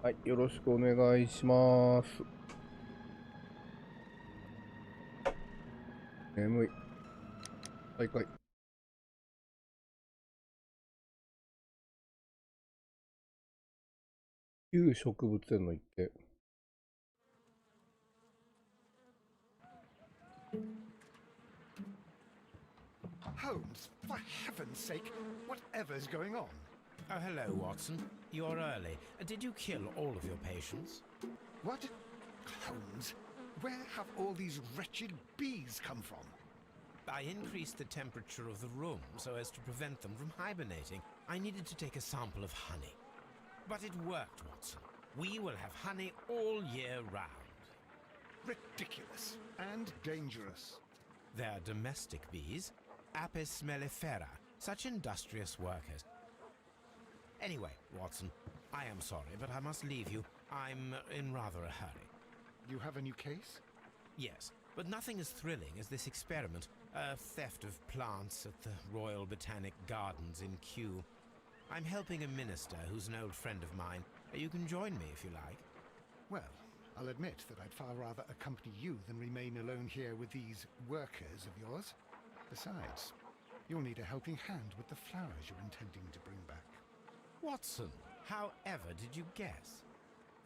はい、よろしくお願いします。眠い。再開。旧植物園の一景。Holmes, for heaven's sake, whatever's going on? Oh, hello, Watson. You're early. Did you kill all of your patients? What? Holmes, where have all these wretched bees come from? I increased the temperature of the room so as to prevent them from hibernating. I needed to take a sample of honey. But it worked, Watson. We will have honey all year round. Ridiculous and dangerous. They're domestic bees, Apis mellifera, such industrious workers. Anyway, Watson, I am sorry, but I must leave you. I'm in rather a hurry. You have a new case? Yes, but nothing as thrilling as this experiment. A theft of plants at the Royal Botanic Gardens in Kew. I'm helping a minister who's an old friend of mine. You can join me if you like. Well, I'll admit that I'd far rather accompany you than remain alone here with these workers of yours. Besides, you'll need a helping hand with the flowers you're intending to bring back. Watson, however did you guess?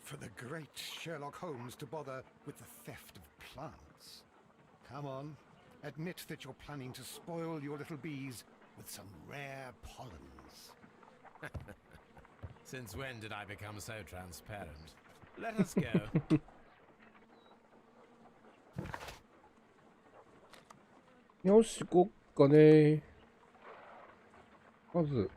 For the great Sherlock Holmes to bother with the theft of plants. Come on, admit that you're planning to spoil your little bees with some rare pollens. Since when did I become so transparent? Let us go. よし、行こっかね。まず、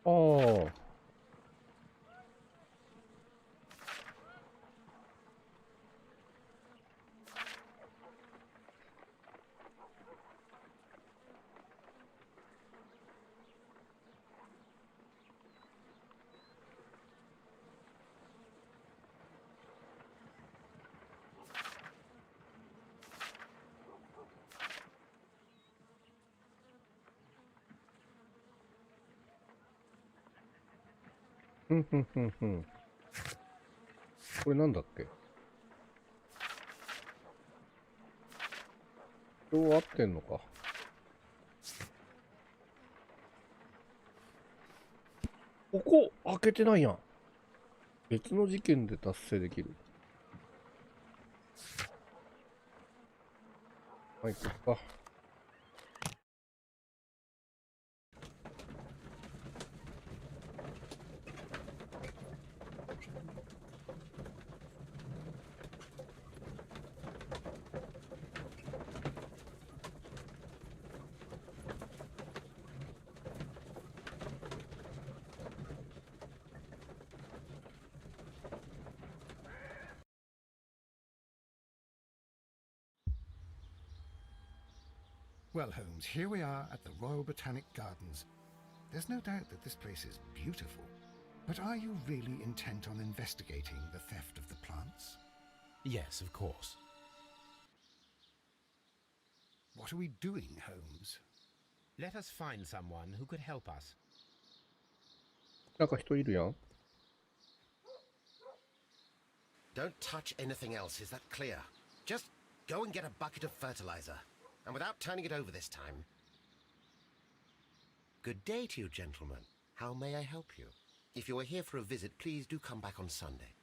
ああ。これなんだっけ？今日合ってんのか。ここ開けてないやん。別の事件で達成できる。はい、行こっか。Well, Holmes, here we are at the Royal Botanic Gardens. There's no doubt that this place is beautiful. But are you really intent on investigating the theft of the plants? Yes, of course. What are we doing, Holmes? Let us find someone who could help us. なんか人いるやん。Don't touch anything else, is that clear? Just go and get a bucket of fertilizer. And without turning it over this time. Good day to you, gentlemen. How may I help you? If you are here for a visit, please do come back on Sunday.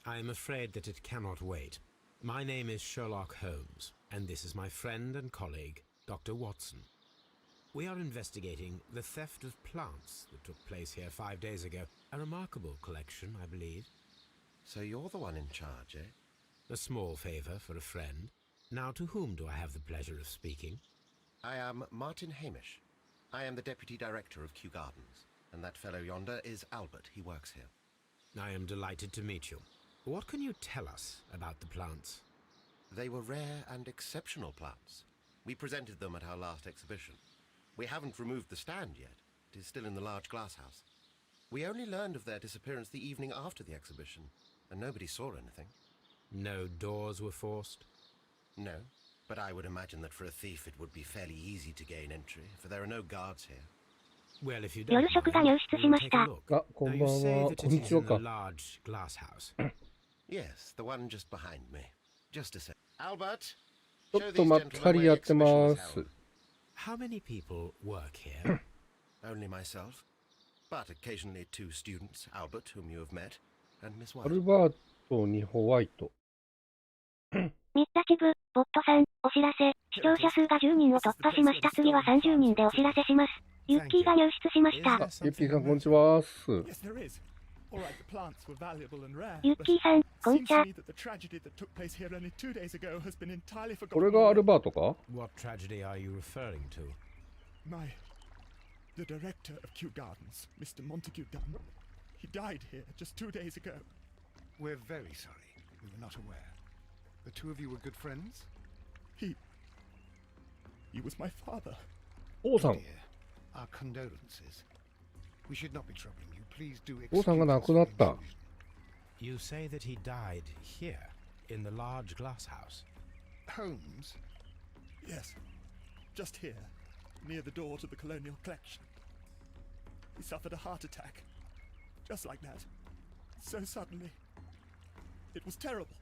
I am afraid that it cannot wait. My name is Sherlock Holmes, and this is my friend and colleague, Dr. Watson. We are investigating the theft of plants that took place here 5 days ago. A remarkable collection, I believe. So you're the one in charge, eh? A small favor for a friend. Now, to whom do I have the pleasure of speaking? I am Martin Hamish. I am the Deputy Director of Kew Gardens, and that fellow yonder is Albert. He works here. I am delighted to meet you. What can you tell us about the plants? They were rare and exceptional plants. We presented them at our last exhibition. We haven't removed the stand yet. It is still in the large glass house. We only learned of their disappearance the evening after the exhibition, and nobody saw anything. No doors were forced? No, but I would imagine that for a thief it would be fairly easy to gain entry, for there are no guards here. Well, if you 夜 don't 食が mind, 入室し we'll まし take た。 a look. あ、こん Now ば you ん say は。 that こん it に is ちは in the か。 large glass house. Yes, the one just behind me. Just a sec. Albert, ちょ show っと these まった gentlemen り where や the って exhibition ま is す held.。How many people work here? Only myself, but occasionally 2 students, Albert, whom you have met, and Miss ア White. ルバートにホワイト。ミラティブ、ボットさん、お知らせ。視聴者数が10人を突破しました。次は30人でお知らせします。ユッキーが入室しました。あ、ゆっきーさん、こんにちは。Yes, there is. All right, the plants were valuable and rare. ユッキーさん、こん Seems ちゃ to。me that the tragedy that took place here only 2 days ago has been entirely こ forgotten. れがアルバートか？ What tragedy are you referring to? The director of Kew Gardens, Mr. Montague Dunn, he died here just 2 days ago. We're very sorry. We were not aware. The 2 of you were good friends? He was my father. 王さん。 Dear, our condolences. We should not be troubling you. Please do 王さんが excuse 亡 us く for なった。 intrusion. You say that he died here, in the large glass house. Holmes? Yes, just here, near the door to the colonial collection. He suffered a heart attack. Just like that. So suddenly. It was terrible.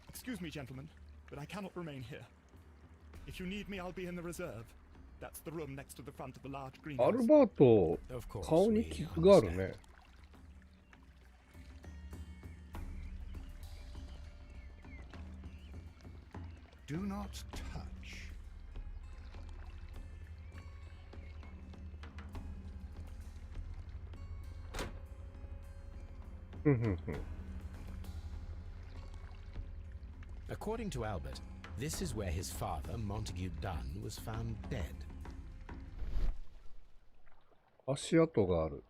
Excuse me, gentlemen, but I cannot remain here. If you need me, I'll be in the reserve. That's the room next to the front of the large ア greenhouse. ルバート、 Of course, 顔に we 傷がある understand. ね。Do not touch. ふんふんふん。 According to Albert, this is where his father, Montague Dunn, was found dead. 足跡がある。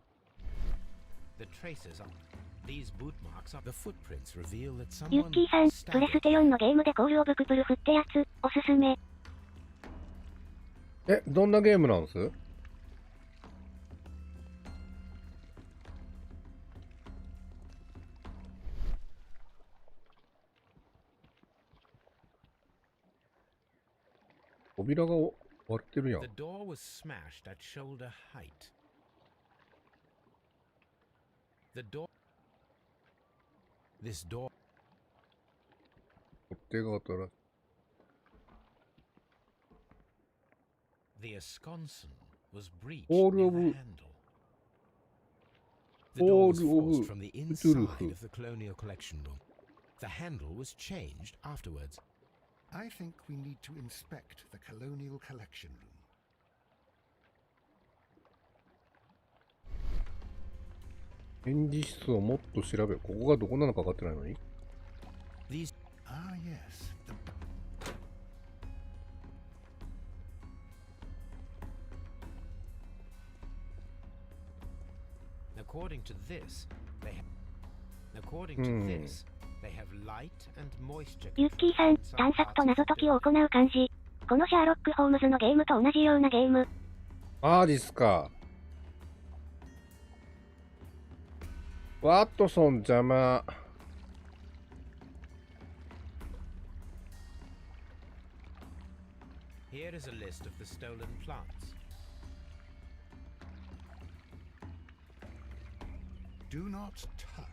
The traces on these boot marks are the footprints reveal that ユッ someone キーさん、プレステ staggered 4のゲームでコールオブクプルフってやつ、おすすめ。え、どんなゲームなんです？扉が割ってるやん The。door was smashed at shoulder height. The door. This door. 手が新しい。 The esconson was breached All near of- the handle. The door was all of- forced from the Cthulhu. inside of the colonial collection room. The handle was changed afterwards. I think we need to inspect the colonial collection room. 展示室をもっと調べる。ここがどこなのか分かってないのに。 These Ah, yes. The According to this, they Hmm. have light and moisture. ユッキーさん、探索と謎解きを行う感じ。このシャーロック・ホームズのゲームと同じようなゲーム。マジっすか。ワットソン邪魔。 Here is a list of the stolen plants. do not touch.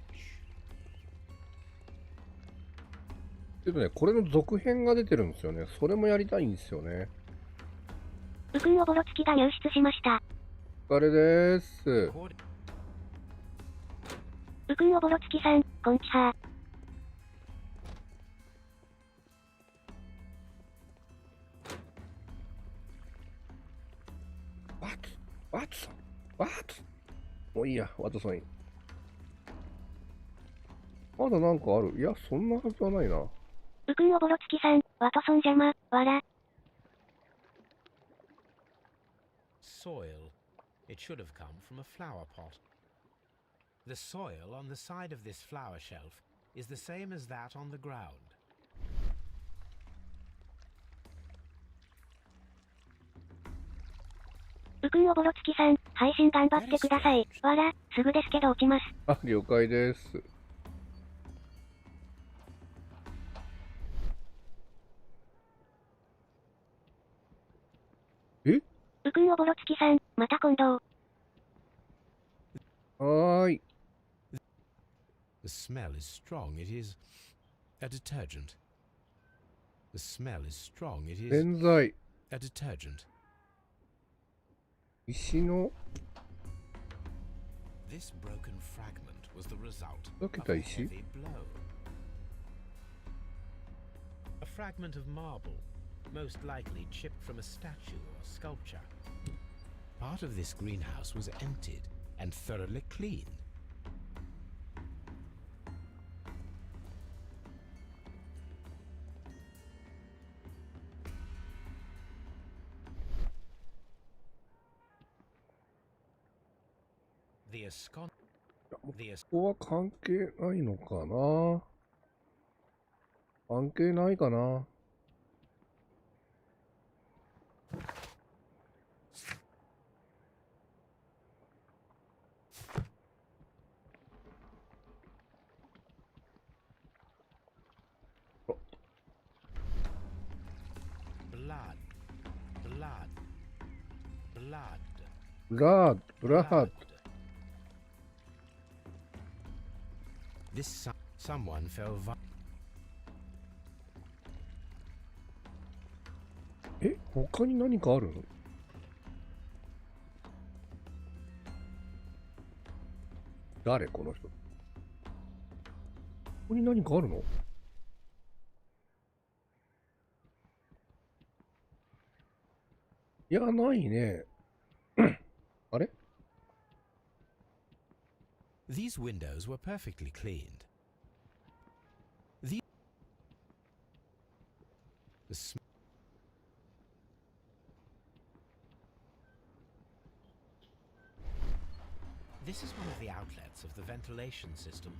けどね、これの続編が出てるんですよね。それもやりたいんですよね。ウくんおぼろつきが入室しました。お疲れでーす。 According- ウくんおぼろつきさん、こんちはー。ワットソンワットもういいや、ワットソンいい。まだなんかある？いや、そんなはずはないな。ウくんおぼろつきさん、ワトソン邪魔、わら。 Soil. It should have come from a flower pot. The soil on the side of this flower shelf is the same as that on the ground. ウくんおぼろつきさん、配信頑張ってください。わら、すぐですけど落ちます。あ、了解です。ぷくんおぼろつきさん、また今度。はーい。The smell is strong. It is a detergent. The smell is strong. It is 洗剤。 a detergent. 石の This broken fragment was the result of 溶けた a 石 heavy blow. A fragment of marble, most likely chipped from a statue or sculpture. Part of this greenhouse was emptied and thoroughly cleaned. The escon... The ここは関係ないのかな。関係ないかな。blood, blood, blood. ブラハッ This someone fell. え、他に何かあるの？誰この人？ここに何かあるの？いや、ないね。あれ？ These windows were perfectly cleaned. The This is one of the outlets of the ventilation system.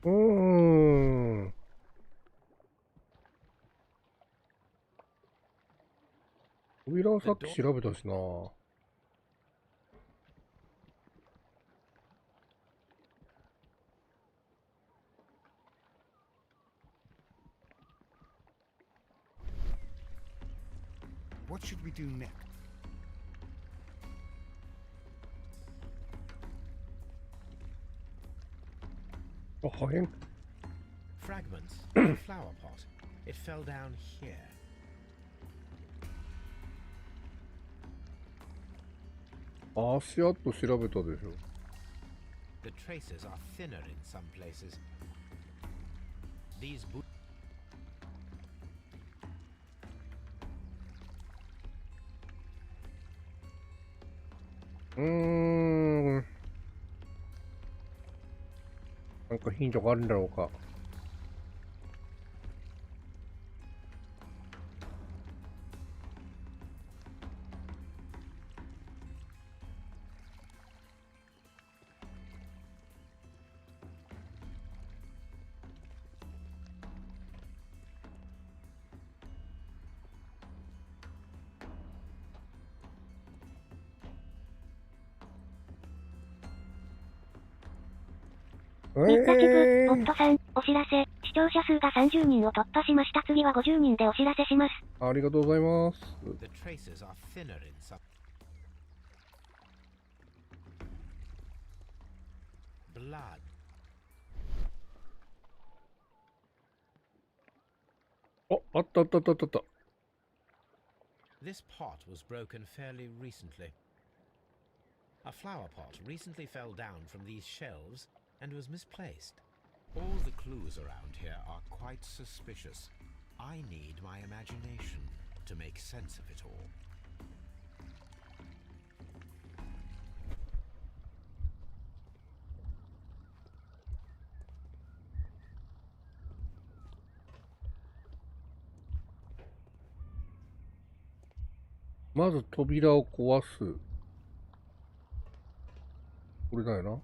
Oh. 扉はさっき調べたしな。What should we do next? あ、破片。 Fragments of a flower pot. It fell down here. 足跡調べたでしょ。 The traces are thinner in some places. Theseなんかヒントがあるんだろうか。ミッタチブ、ボットさん、お知らせ。視聴者数が30人を突破しました。次は50人でお知らせします。ありがとうございます。 The traces are thinner in some. Blood. あったあったあったあった。 This pot was broken fairly recently. A flower pot recently fell down from these shelves and was misplaced. All the clues around here are quite suspicious. I need my imagination to make sense of it all. .まず扉を壊す。これだよな。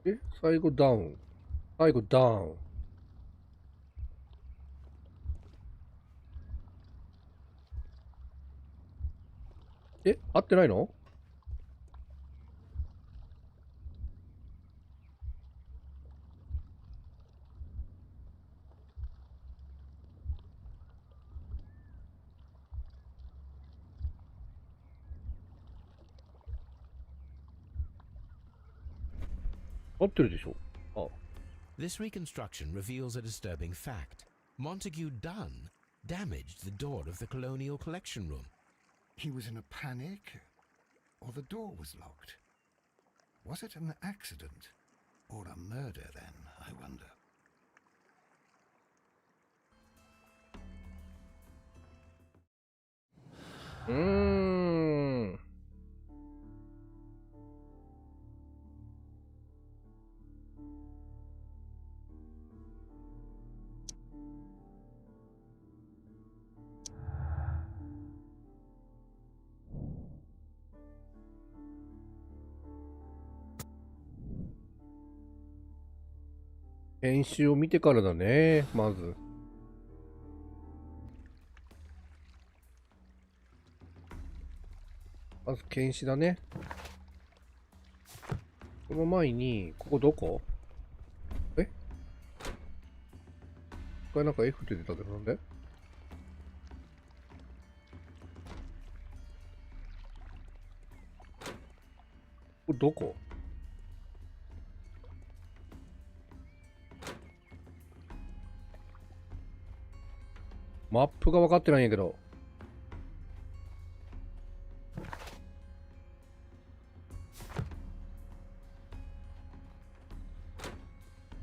え、最後ダウン。最後ダウン。え、合ってないの？合ってるでしょ。あ、This reconstruction reveals a disturbing fact. Montague Dunn damaged the door of the Colonial Collection Room. He was in a panic, or the door was locked. Was it an accident, or a murder then, I wonder? うーん。編集を見てからだね、まず。まず検視だね。その前に、ここどこ？これなんか F って出たけどなんで？これどこ？マップが分かってないんやけど。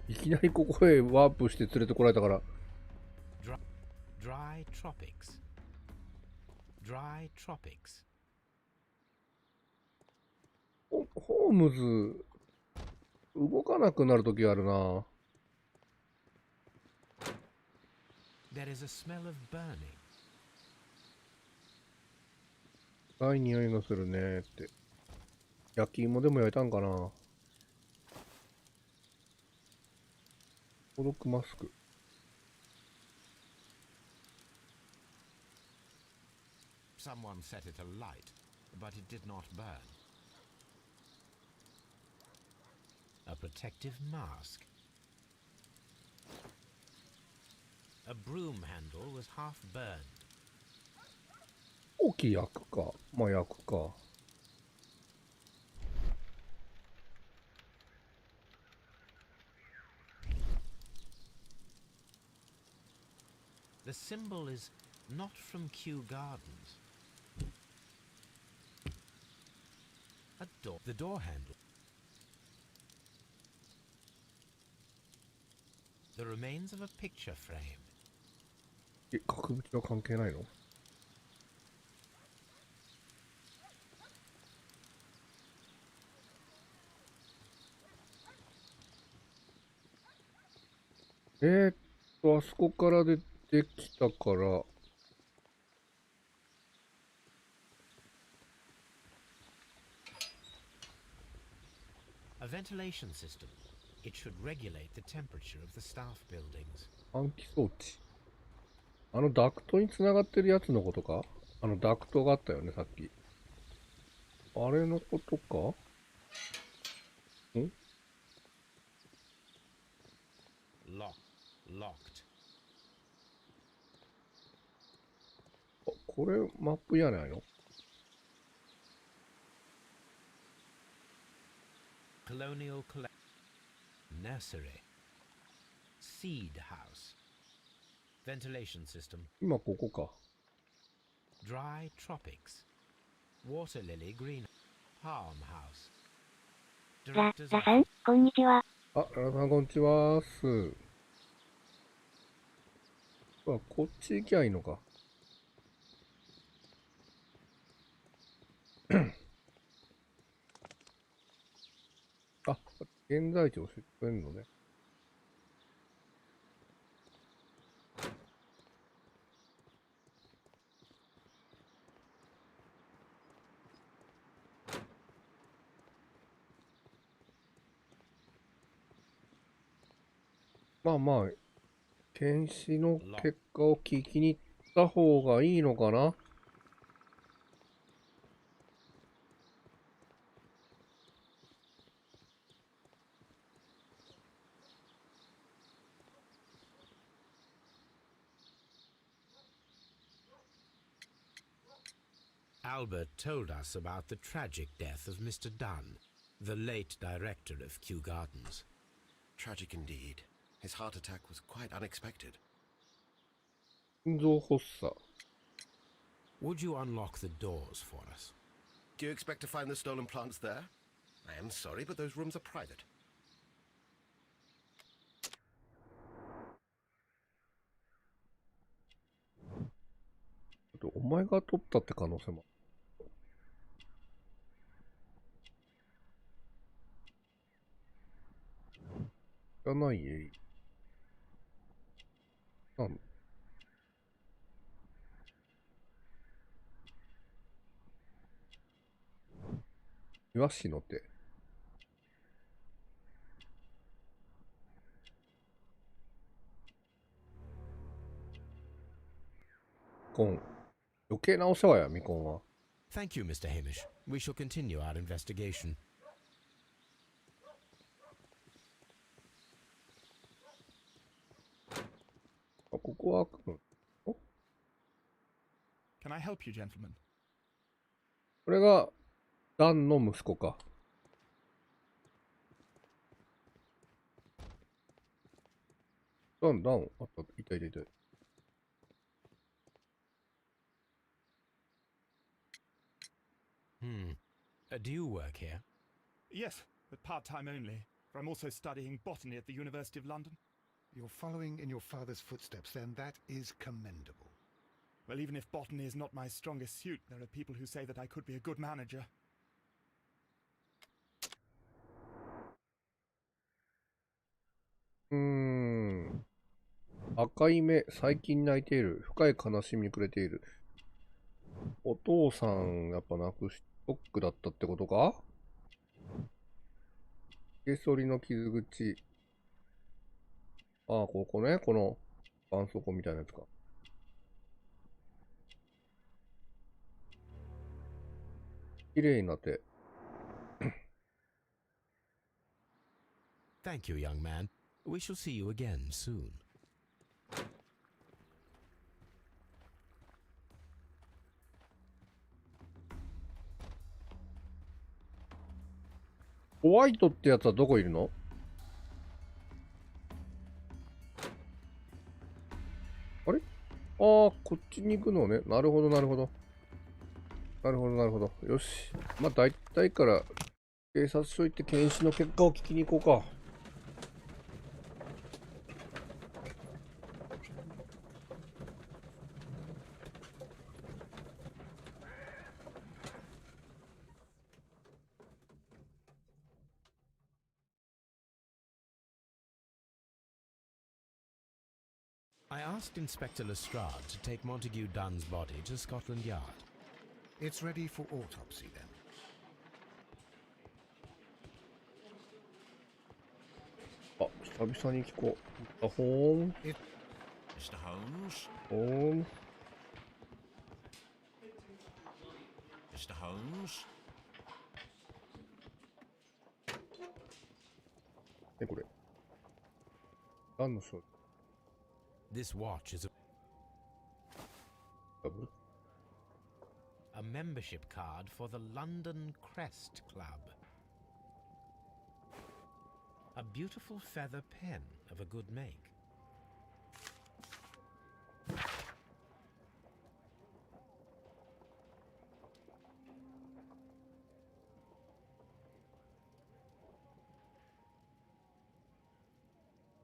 いきなりここへワープして連れてこられたから。Dry tropics. Dry tropics. ホームズ、動かなくなるときあるな。There is a smell of burning. 深い匂いがするねって。焼き芋でも焼いたんかな。消毒マスク。Someone set it alight, but it did not burn. A protective mask. A broom handle was half burned. 大きい焼くか。まあ焼くか。The symbol is not from Kew Gardens. The door handle. The remains of a picture frame. 額縁は関係ないの？あそこから出てきたから、A ventilation system. It should regulate the temperature of the staff buildings. 換気装置。ダクトにつながってるやつのことか？ダクトがあったよね、さっき。あれのことか？ん？ Locked. あ、これマップやないの？ Colonial Nursery. Seed house. Ventilation system. 今ここか。Dry tropics. Water lily green. Palm house. ラさん、こんにちは。あ、ラさんこんにちはす。あ、こっち行きゃいいのか。あ、現在地教えてくれるのね。まあまあ、検視の結果を聞きに行った方がいいのかな。Albert told us about the tragic death of Mr. Dunn. the late director of Kew Gardens. Tragic indeed. His heart attack was quite unexpected. 心臓発作。 Would you unlock the doors for us? Do you expect to find the stolen plants there? I am sorry, but those rooms are private. お前が取ったって可能性も。知らないえ。なんイワシの手。コン。余計なお世話や、ミコンは。Thank you, Mr. Hamish. We shall continue our investigation. あ、ここは開くの。お Can I help you, gentlemen? これが、ダンの息子か。ダン、あった、いたいたいた。Do you work here? Yes, but part-time only. For I'm also studying botany at the University of London. You're following in your father's footsteps, then that is commendable. Well, even if botany is not my strongest suit, there are people who say that I could be a good manager. 赤い目、最近泣いている。深い悲しみに暮れている。お父さん、やっぱ亡くし、ショックだったってことか？ひげ剃りの傷口。ああ、ここね。この、絆創膏みたいなやつか。綺麗な手。Thank you, young man. We shall see you again soon. ホワイトってやつはどこいるの？あれ？ああ、こっちに行くのね。なるほど、なるほど。なるほど、なるほど。よし。まあ、大体から警察署行って検視の結果を聞きに行こうか。I asked Inspector Lestrade to take Montague Dunn's body to Scotland Yard. It's ready for autopsy then. あ、久々に聞こう。あ、ほーん。Mr. Holmes? ほーん。Mr. Holmes? ね、これ。何の賞？ This watch isダブル？ a membership card for the London Crest Club. A beautiful feather pen of a good make.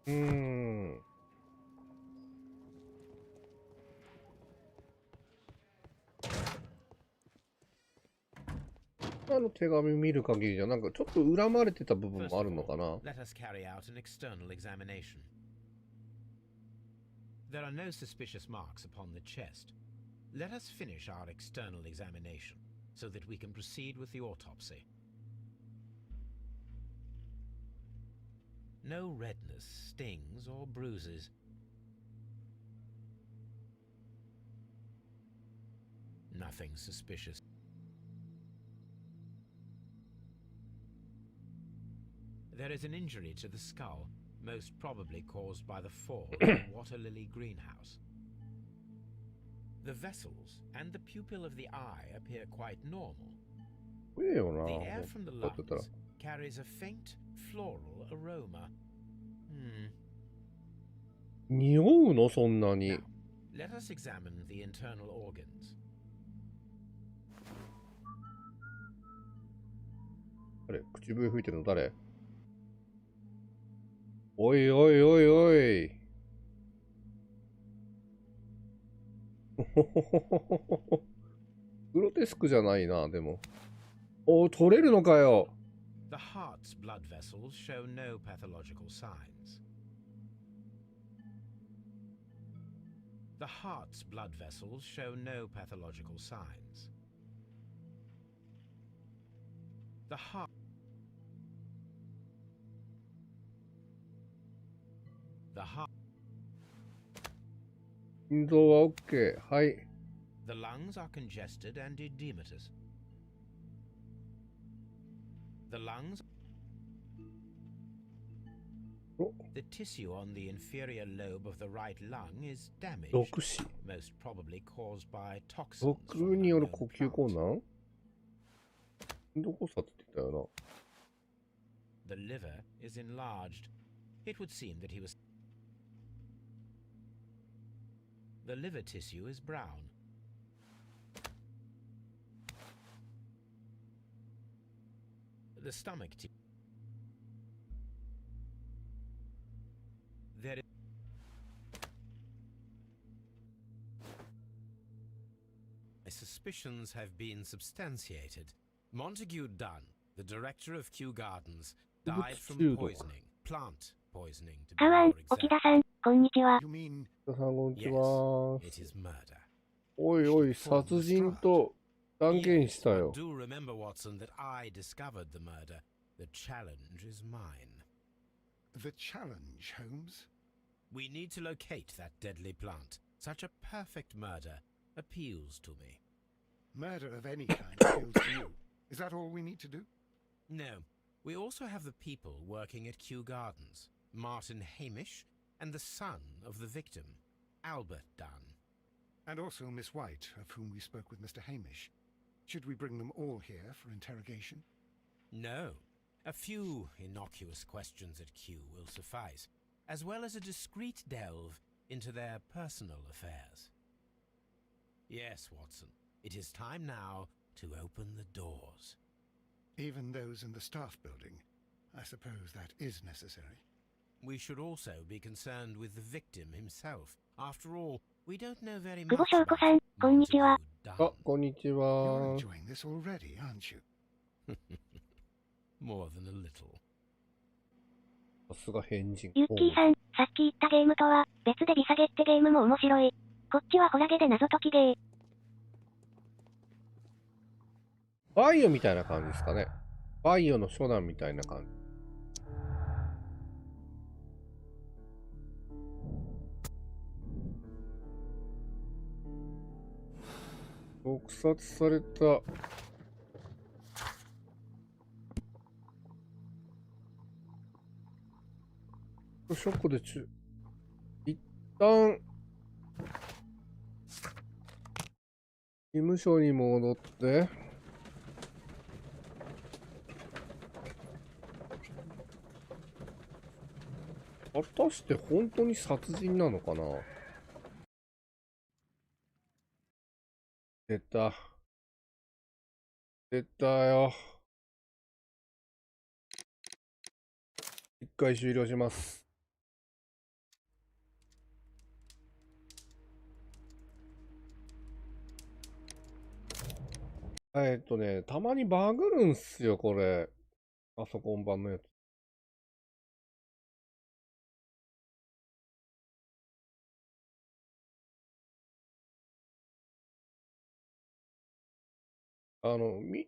Hmm. 今の手紙見る限りじゃなんかちょっと恨まれてた部分 First もあ of るのか all, な。 let us carry out an external examination. There are no suspicious marks upon the chest. Let us finish our external examination so that we can proceed with the autopsy. No redness, stings, or bruises. Nothing suspicious. There is an injury to the skull, most probably caused by the fall in the water lily greenhouse. The vessels and the pupil of the eye appear quite normal. 怖えよな。 The air from the だってたら lungs carries a faint floral aroma. 匂うのそんなに。 Now, let us examine the internal organs. 誰？口笛吹いてるの誰？おいおいおいおい。グロテスクじゃないな、でも。お、取れるのかよ。The heart's blood vessels show no pathological signs. The heart's blood vessels show no pathological signs. The heart. The heart. 心臓は OK。はい。The lungs are congested and edematous. The lungs. お、 The tissue on the inferior lobe of the right lung is damaged, 毒死。 most probably caused by toxins 毒 from an による unknown 呼吸 plant. 困難？どこさって言ったよ The liver is enlarged. It would seem that he was. The liver tissue is brown. The stomach tissue. There is. My suspicions have been substantiated. Montague Dunn, the director of Kew Gardens, died from Montague. poisoning, plant poisoning to be カワン more、沖田 exact. さん、こんにちは。 You mean な。さん、こんにち Yes, は。 it is murder. おいおい、殺人と断言した Yes, よ but。do remember, Watson, that I discovered the murder. The challenge is mine. the challenge, Holmes? We need to locate that deadly plant. Such a perfect murder appeals to me. Murder of any kind appeals to you. Is that all we need to do? No, we also have the people working at Kew Gardens. Martin Hamish and the son of the victim, Albert Dunn. And also Miss White, of whom we spoke with Mr. Hamish. Should we bring them all here for interrogation? No, a few innocuous questions at Kew will suffice, as well as a discreet delve into their personal affairs. Yes, Watson, it is time now to open the doors. Even those in the staff building. I suppose that is necessary. We should also be concerned with the victim himself. After all, we don't know very 久保 much 翔子 about さん、こんにちは。 Montague あ、 Dunn. こんにち You're は。 enjoying this already, aren't you? More than a little. さすが変人。ユッキーさん、さっき言ったゲームとは、別でビサゲってゲームも面白い。こっちはホラゲで謎解きゲー。バイオみたいな感じですかね。バイオの初段みたいな感じ。撲殺された。ショックで一旦事務所に戻って。果たして本当に殺人なのかな。出た。出たよ。一回終了します。たまにバグるんすよ、これ。パソコン版のやつ。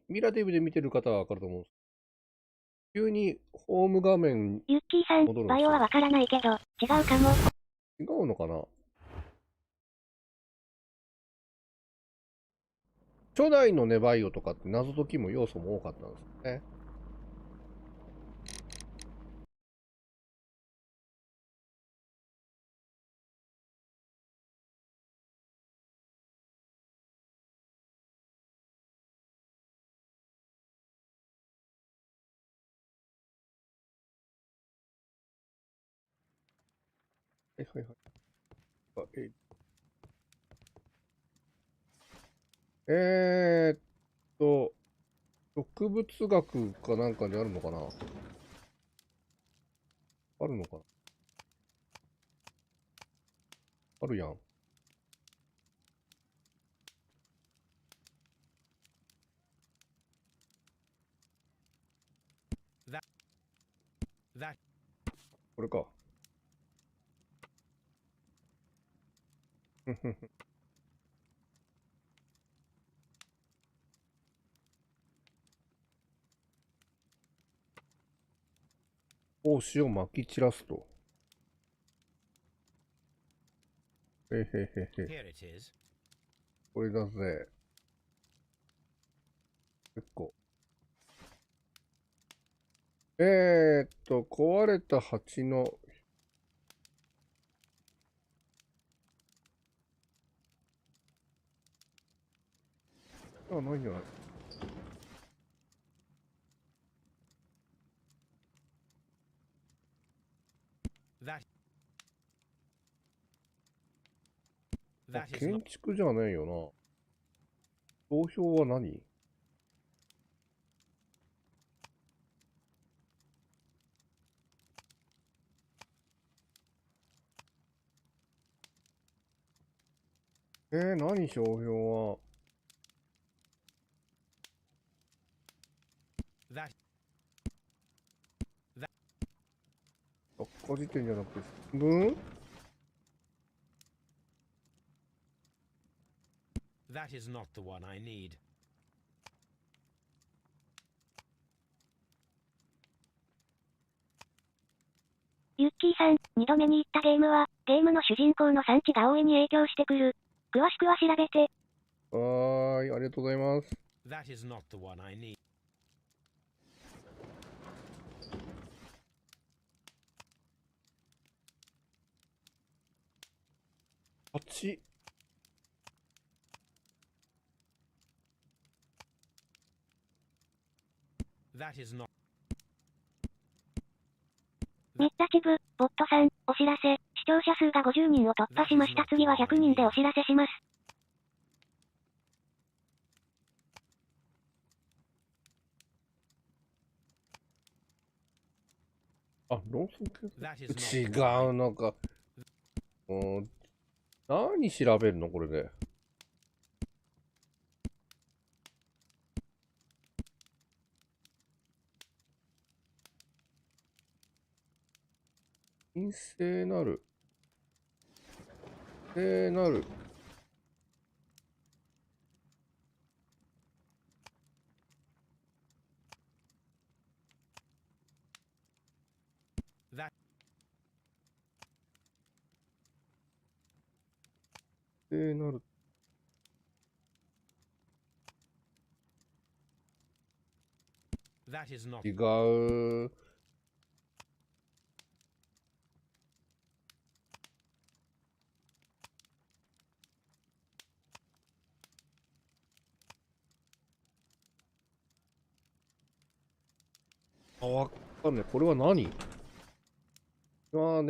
ミラティブで見てる方はわかると思うんです。急にホーム画面ユッキーさん、バイオはわからないけど、違うかも。違うのかな。初代のねバイオとかって謎解きも要素も多かったんですよね。はいはいはい。あえーっと、植物学かなんかにあるのかな？あるのかな？あるやん。That これか。胞子をまき散らすと。へへへへ。 here it is. これだぜ。結構。壊れた鉢の、ないんじゃない？ That that is 建 not 築じゃねえよな。投票は何？何商標は。 that 百科事典じゃなくて新聞？ that is not the one I need. ユッキーさん、2度目に言ったゲームは、ゲームの主人公の産地が大いに影響してくる。詳しくは調べて。はーい、ありがとうございます。That is not the one I need. 8。That is not ミッタチブ、ボットさん、お知らせ。視聴者数が50人を突破しました。次は100人でお知らせします。あ、ローソンthat is 系？ not 違 the one I うのか。何調べるのこれで。陰性なる。聖なる。that 聖なる。 that is not 違う。わかんない。これは何？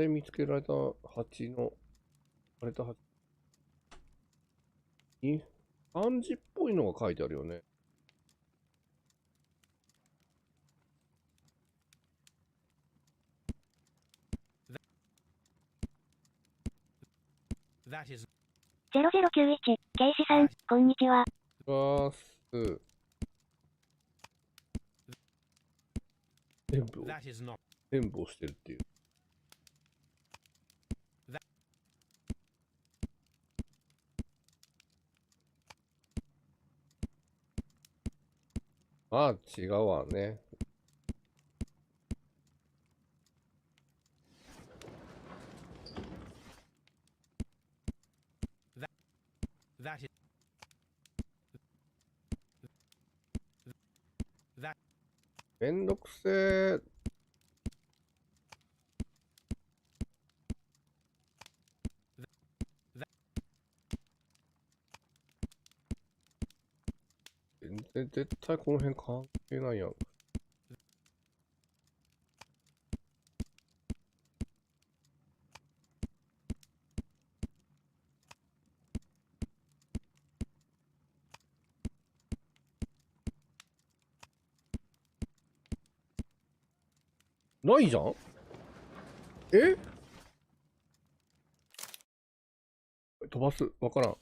見つけられた蜂の、枯れた蜂。漢字っぽいのが書いてあるよね。that is 0091、ケイシさん、こんにちは。全部を、 that is not 全部をしてるっていう。違うわね。that is that めんどくせー。全然絶対この辺関係ないやん。ないじゃん。え、飛ばす。わからん。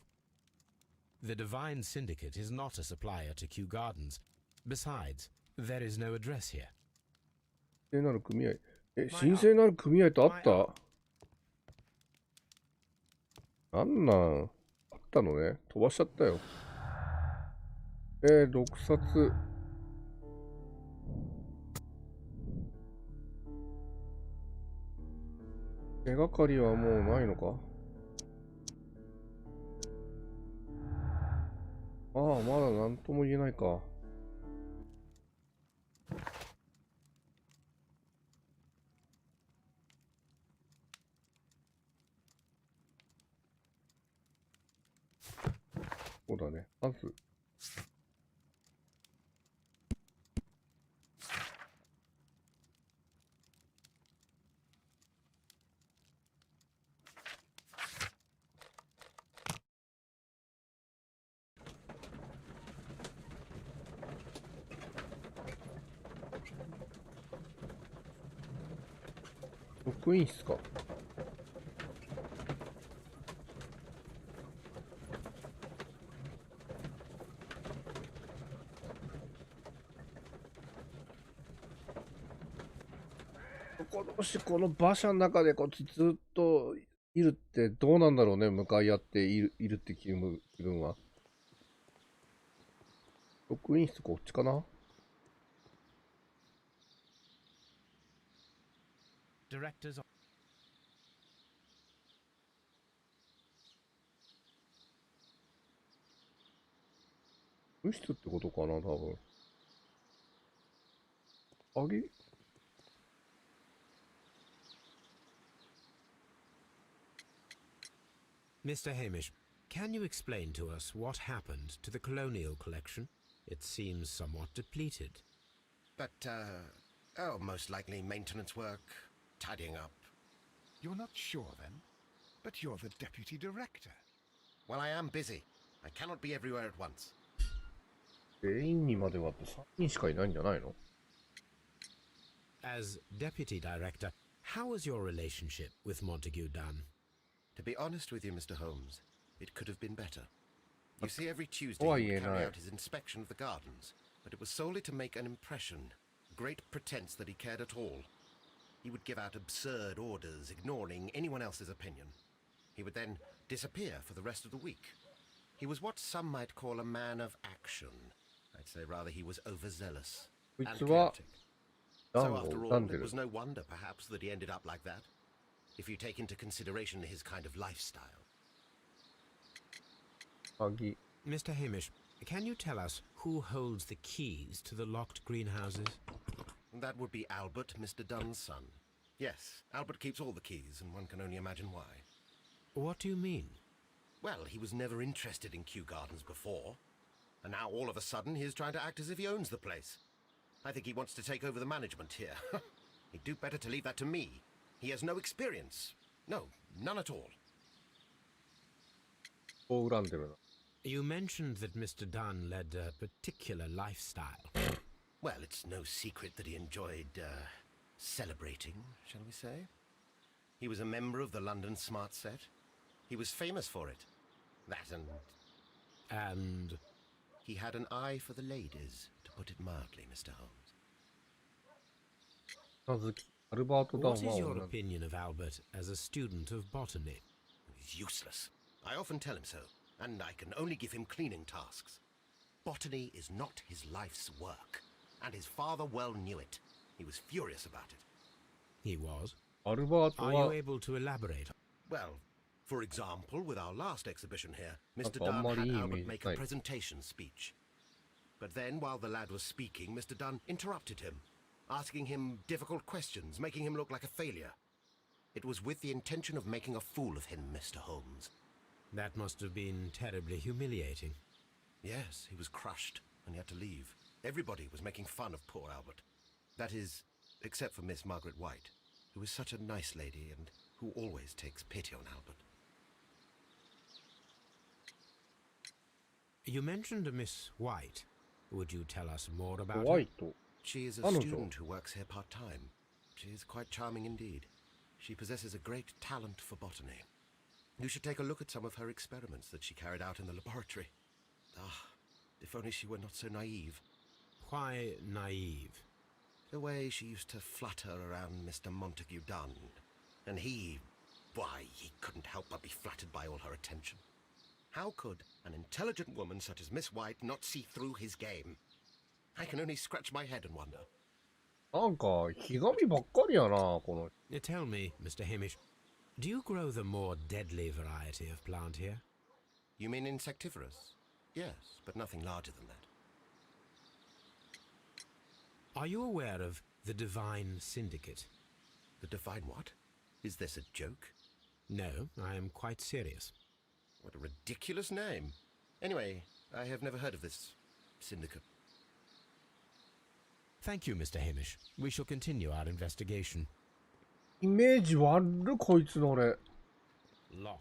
The Divine Syndicate is not a supplier to Kew Gardens. Besides, there is no address here. 神聖なる組合。神聖なる組合とあった？なんなんあったのね。飛ばしちゃったよ。6冊。手がかりはもうないのか？ああ、まだ何とも言えないか。そうだね。まず。職員室か。もしこの馬車の中でこうずっといるってどうなんだろうね。向かい合っているって気分は。職員室こっちかな。Directors. 職員室ってことかな、多分。あげMr. Hamish, can you explain to us what happened to the colonial collection? It seems somewhat depleted. But, most likely maintenance work, tidying up. You're not sure then? But you're the deputy director. Well, I am busy. I cannot be everywhere at once. 全員にまではって3人しかいないんじゃないの？ As deputy director, how is your relationship with Montague Dunn? To be honest with you, Mr. Holmes, it could have been better. You see, every Tuesday Oh, he would yeah, carry no. out his inspection of the gardens, but it was solely to make an impression, great pretense that he cared at all. He would give out absurd orders, ignoring anyone else's opinion. He would then disappear for the rest of the week. He was what some might call a man of action. I'd say rather he was overzealous and こいつは chaotic. ダ So ンを after 恨ん all, で it る。 was no wonder, perhaps, that he ended up like that. If you take into consideration his kind of lifestyle. 鍵。 Mr. Hamish, can you tell us who holds the keys to the locked greenhouses? That would be Albert, Mr. Dunn's son. Yes, Albert keeps all the keys, and one can only imagine why. What do you mean? Well, he was never interested in Kew Gardens before. And now all of a sudden he's trying to act as if he owns the place. I think he wants to take over the management here. He'd do better to leave that to me. He has no experience. No, none at all. を恨んでるな。 You mentioned that Mr. Dunn led a particular lifestyle. Well, it's no secret that he enjoyed, celebrating, shall we say? He was a member of the London Smart Set. He was famous for it. That And he had an eye for the ladies, to put it mildly, Mr. Holmes. 名付き。アルバート・ダン what は is your 女。 opinion of Albert as a student of botany? He's useless. I often tell him so, and I can only give him cleaning tasks. Botany is not his life's work, and his father well knew it. He was furious about it. He was. アルバート Are は you able to elaborate? Well, for example, with our last exhibition here, Mr. That's Dunn all had Marie Albert made make a right. presentation speech. But then, while the lad was speaking, Mr. Dunn interrupted him, asking him difficult questions, making him look like a failure. It was with the intention of making a fool of him, Mr. Holmes. That must have been terribly humiliating. Yes, he was crushed, and he had to leave. Everybody was making fun of poor Albert. That is, except for Miss Margaret White, who is such a nice lady and who always takes pity on Albert. You mentioned a Miss White. Would you tell us more about ホワ her? イト。 She is a Ano to? student who works here part-time. She is quite charming indeed. She possesses a great talent for botany. You should take a look at some of her experiments that she carried out in the laboratory. Ah, if only she were not so naive. Why naive? The way she used to flutter around Mr. Montague Dunn. And why, he couldn't help but be flattered by all her attention. How could an intelligent woman such as Miss White not see through his game? I can only scratch my head and wonder. なんか、ひがみばっかりやな、この。Tell me, Mr. Hamish, do you grow the more deadly variety of plant here? You mean insectivorous? Yes, but nothing larger than that. Are you aware of the Divine Syndicate? The divine what? Is this a joke? No, I am quite serious. What a ridiculous name. Anyway, I have never heard of this syndicate. Thank you, Mr. Hamish. We shall continue our investigation. イメージ悪い、こいつの俺。Lock.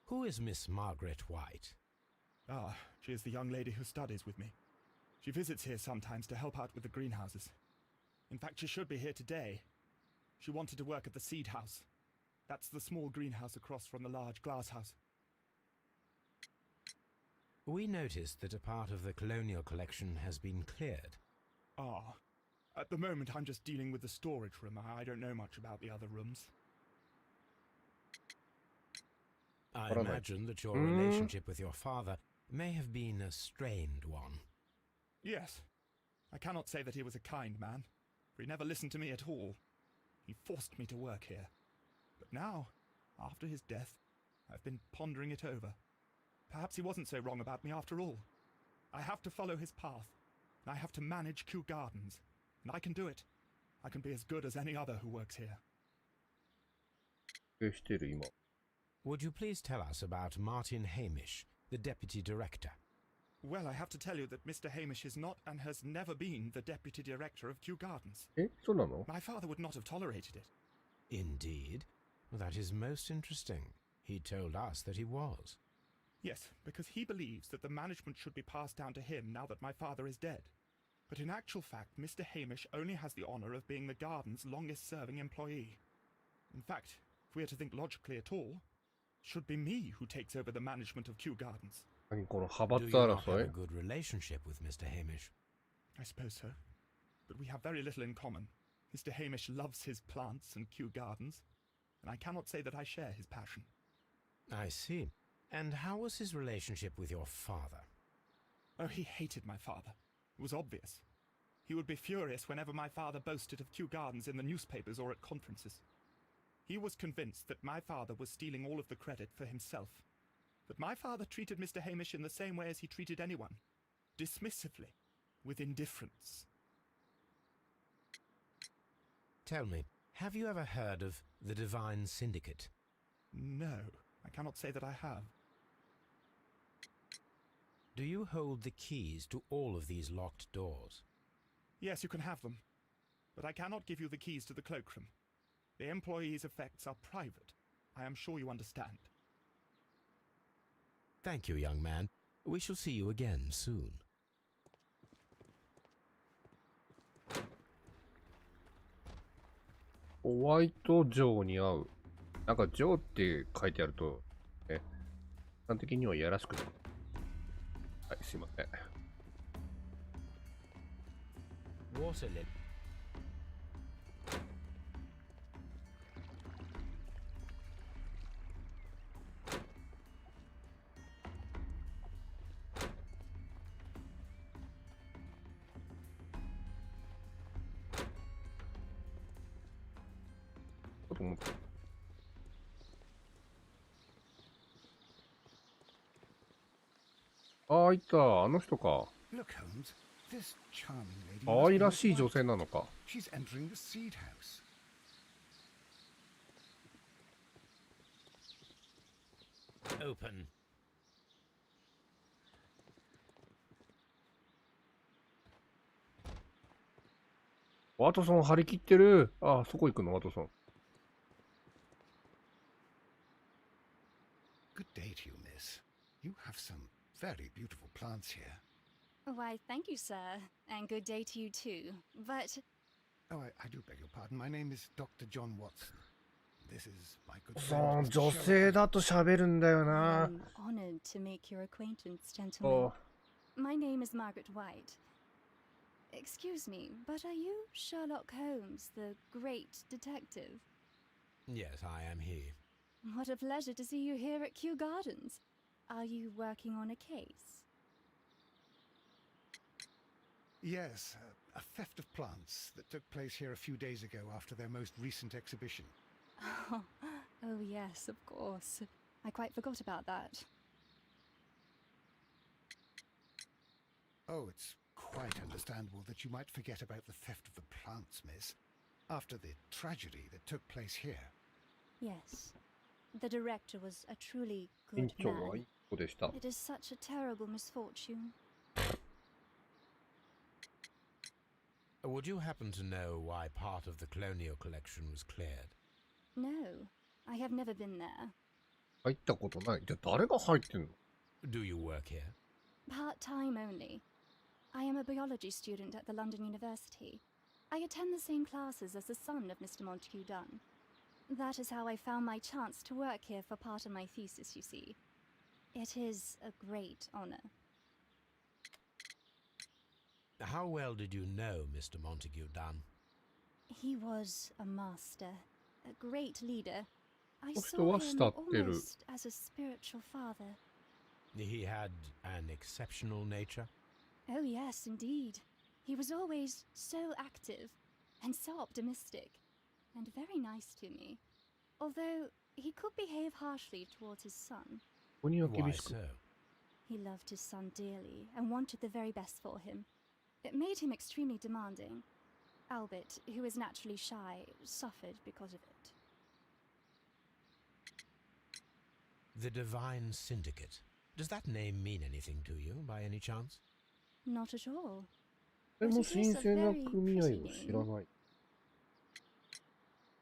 Who is Miss Margaret White? Ah, she is the young lady who studies with me. She visits here sometimes to help out with the greenhouses. In fact, she should be here today. She wanted to work at the seed house. That's the small greenhouse across from the large glass house. We noticed that a part of the colonial collection has been cleared. Ah, at the moment I'm just dealing with the storage room. I don't know much about the other rooms. I What am I- imagine that your relationship with your father may have been a strained one. Yes. I cannot say that he was a kind man, for he never listened to me at all. He forced me to work here. But now, after his death, I've been pondering it over. Perhaps he wasn't so wrong about me after all. I have to follow his path, and I have to manage Kew Gardens, and I can do it. I can be as good as any other who works here. してる今。 Would you please tell us about Martin Hamish, the deputy director? Well, I have to tell you that Mr. Hamish is not and has never been the deputy director of Kew Gardens. そうなの？ My father would not have tolerated it. Indeed. That is most interesting. He told us that he was. Yes, because he believes that the management should be passed down to him now that my father is dead. But in actual fact, Mr. Hamish only has the honour of being the garden's longest-serving employee. In fact, if we are to think logically at all, it should be me who takes over the management of Kew Gardens. 何この派 Do 閥 you not have 争 a い？ good relationship with Mr. Hamish? I suppose so. But we have very little in common. Mr. Hamish loves his plants and Kew Gardens, and I cannot say that I share his passion. I see. And how was his relationship with your father? Oh, he hated my father. It was obvious. He would be furious whenever my father boasted of Kew Gardens in the newspapers or at conferences. He was convinced that my father was stealing all of the credit for himself. But my father treated Mr. Hamish in the same way as he treated anyone. Dismissively. With indifference. Tell me, have you ever heard of the Divine Syndicate? No, I cannot say that I have. Do you hold the keys to all of these locked doors? Yes, you can have them. But I cannot give you the keys to the cloakroom. The employees' effects are private. I am sure you understand. Thank you, young man. We shall see you again soon. ホワイトジョーに合う。なんかジョーって書いてあると、ね、一般的にはやらしくなる。はい、すいません。 Water lily.いた、あの人か。 Look, Holmes, this charming lady. 可愛らしい女性なのか。 She's entering the seed house. Open. ワトソン張り切ってる。あ、そこ行くの、ワトソン。Good day to you, miss. You have some very beautiful plants here. Why, thank you, sir. And good day to you too. But Oh, I do beg your pardon. My name is Dr. John Watson. This is my good そ friend. う、 Mr. 女 Sherlock 性だと喋るんだよ I な。 am honored to make your acquaintance, お gentlemen. My name is Margaret White. Excuse me, but are you Sherlock Holmes, the great detective? Yes, I am he. What a pleasure to see you here at Kew Gardens. Are you working on a case? Yes, a theft of plants that took place here a few days ago after their most recent exhibition. Oh, yes, of course. I quite forgot about that. Oh, it's quite understandable that you might forget about the theft of the plants, miss, after the tragedy that took place here. Yes. The director was a truly 院 good 長は man. いい子でした。 It is such a terrible misfortune. Would you happen to know why part of the colonial collection was cleared? No, I have never been there. 入ったことない。じゃあ誰が入ってんの？ Do you work here? Part-time only. I am a biology student at the London University. I attend the same classes as the son of Mr. Montague Dunn. That is how I found my chance to work here for part of my thesis, you see. It is a great honor. How well did you know Mr. Montague Dunn? He was a master, a great leader. I この人 saw は him 慕ってる。 almost as a spiritual father. He had an exceptional nature. Oh, yes, indeed. He was always so active and so optimistic and very nice to me. Although he could behave harshly towards his son. ここには Why 厳しく。 so? He loved his son dearly and wanted the very best for him. It made him extremely demanding. Albert, who is naturally shy, suffered because of it. The Divine Syndicate. Does that name mean anything to you, by any chance? Not at all. でも神聖な組合を知らない。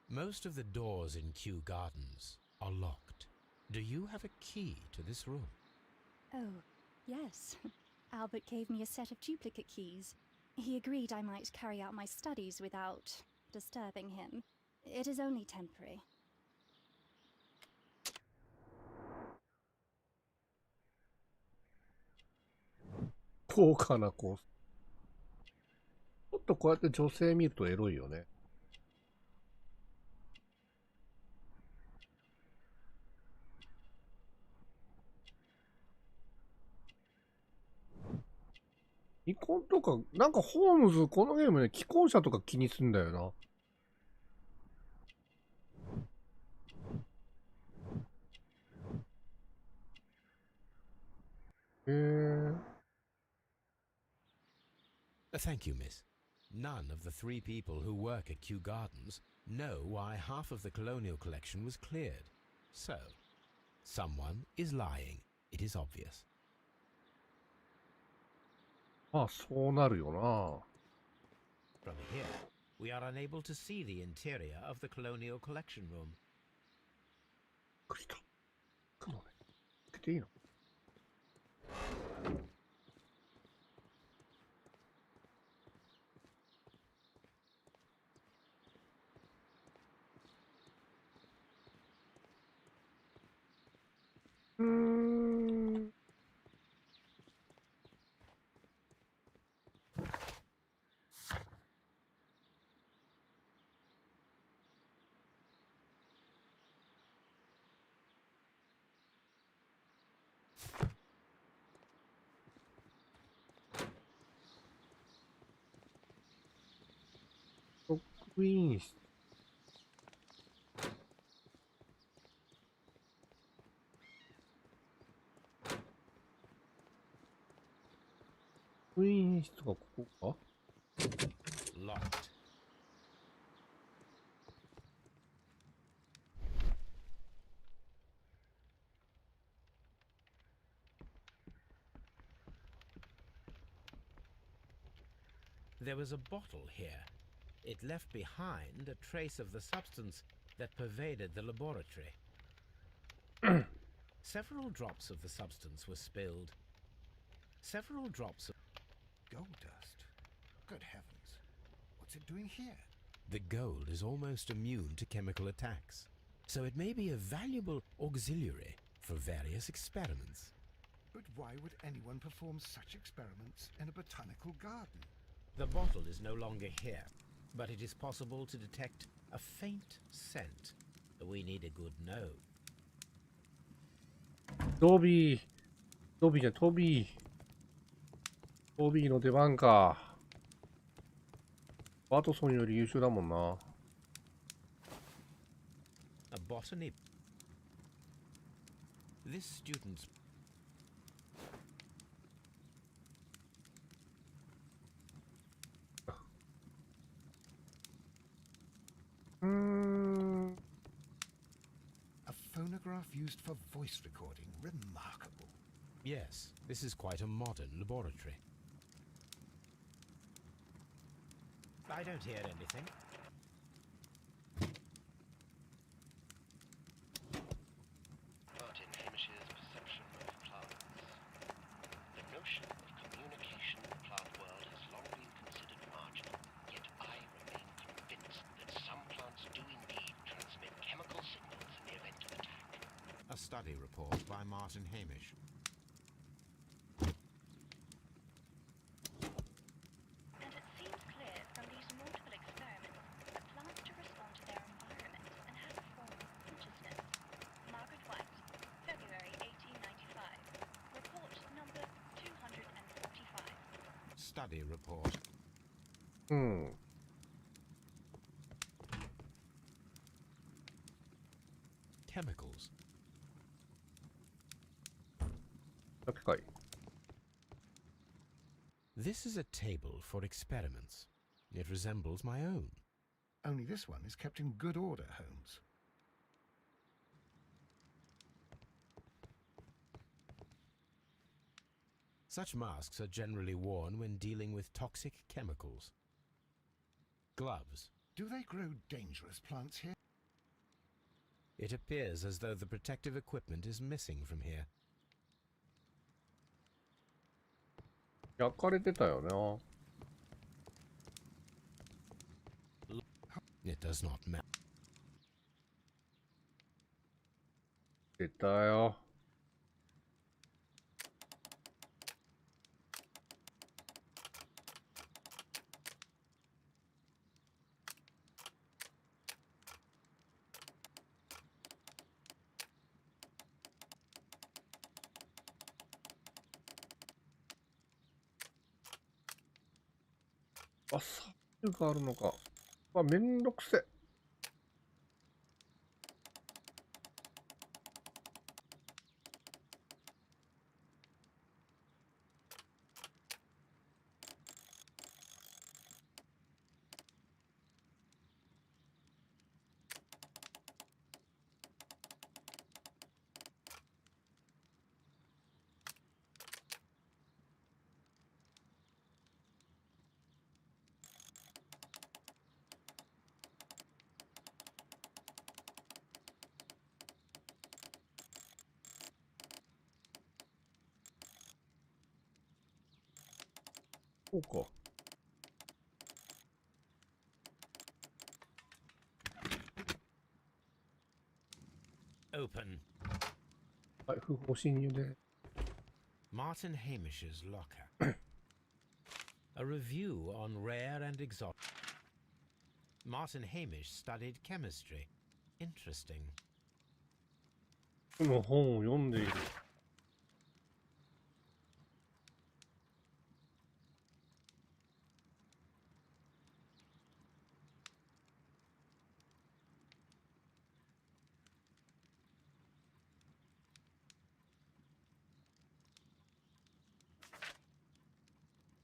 Most of the doors in Kew Gardens are locked. Do you have a key to this room? Oh, yes. Albert gave me a set of duplicate keys. He agreed I might carry out my studies without disturbing him. It is only temporary. 高価なコース。ちょっとこうやって女性見るとエロいよね。既婚とか、なんかホームズ、このゲームね、既婚者とか気にすんだよな。へえ。 Thank you, miss. None of the 3 people who work at Kew Gardens know why half of the colonial collection was cleared. So, someone is lying. It is obvious. まあ、そうなるよな。 From here, we are unable to see the interior of the colonial collection room. びっくりした。かもね。開けていいの？職員室。職員室がここか？ Locked. There was a bottle here. It left behind a trace of the substance that pervaded the laboratory. Several drops of the substance were spilled. Several drops of Gold dust? Good heavens. What's it doing here? the gold is almost immune to chemical attacks, so it may be a valuable auxiliary for various experiments. But why would anyone perform such experiments in a botanical garden? The bottle is no longer here, but it is possible to detect a faint scent. We need a good nose. トビー。トビーじゃん、トビー。トビーの出番か。ワトソンより優秀だもんな。A botany. This student's A phonograph used for voice recording. Remarkable. Yes, this is quite a modern laboratory. I don't hear anything. Martin Hamish's perception of plants. The notion of communication in the plant world has long been considered marginal, yet I remain convinced that some plants do indeed transmit chemical signals in the event of attack. A study report by Martin Hamish. And it seems clear from these multiple experiments that plants do respond to their environment and have a form of consciousness. Margaret White, February 1895. Report number 245. Study report. うん。Chemicals. だけかい。This is a table for experiments. It resembles my own. Only this one is kept in good order, Holmes. Such masks are generally worn when dealing with toxic chemicals. Gloves. Do they grow dangerous plants here? It appears as though the protective equipment is missing from here. 焼かれてたよな。It does not matter. 出たよ。あ、サイがあるのか。あ、めんどくせ。そうか。Open. はい、不法侵入で。Martin Hamish's locker. A review on rare and exotic. Martin Hamish studied chemistry. Interesting. この本を読んでいる。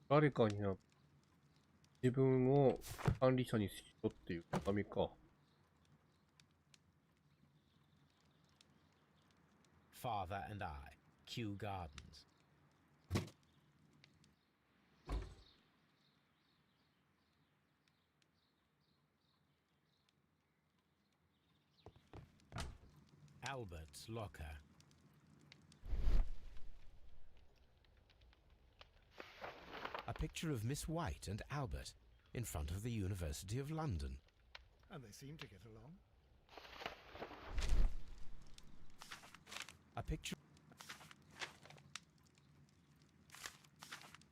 誰かにな自分を管理者にしろっていう手紙か。Father and I. Kew Gardens. Albert's locker. picture of Miss White and Albert in front of the University of London. And they seem to get along. A picture.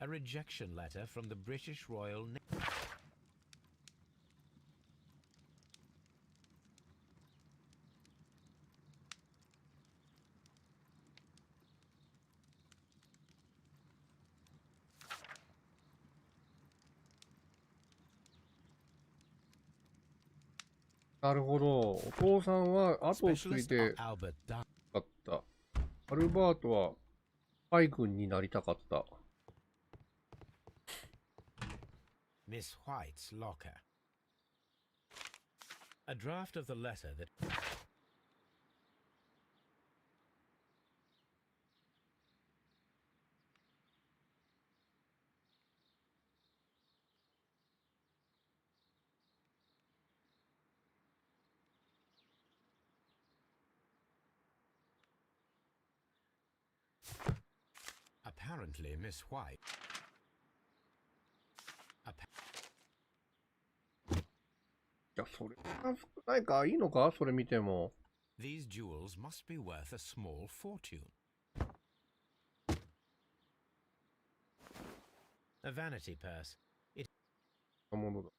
A rejection letter from the British Royal Navy. ?なるほど。お父さんは後を継い Specialist で Albert died. かった。アルバートは海軍になりたかった。Miss White's locker. A draft of the letter that. Apparently, Miss White. いや、それは少ないか。いいのかそれ見ても。These jewels must be worth a small fortune. A vanity purse. ものだ。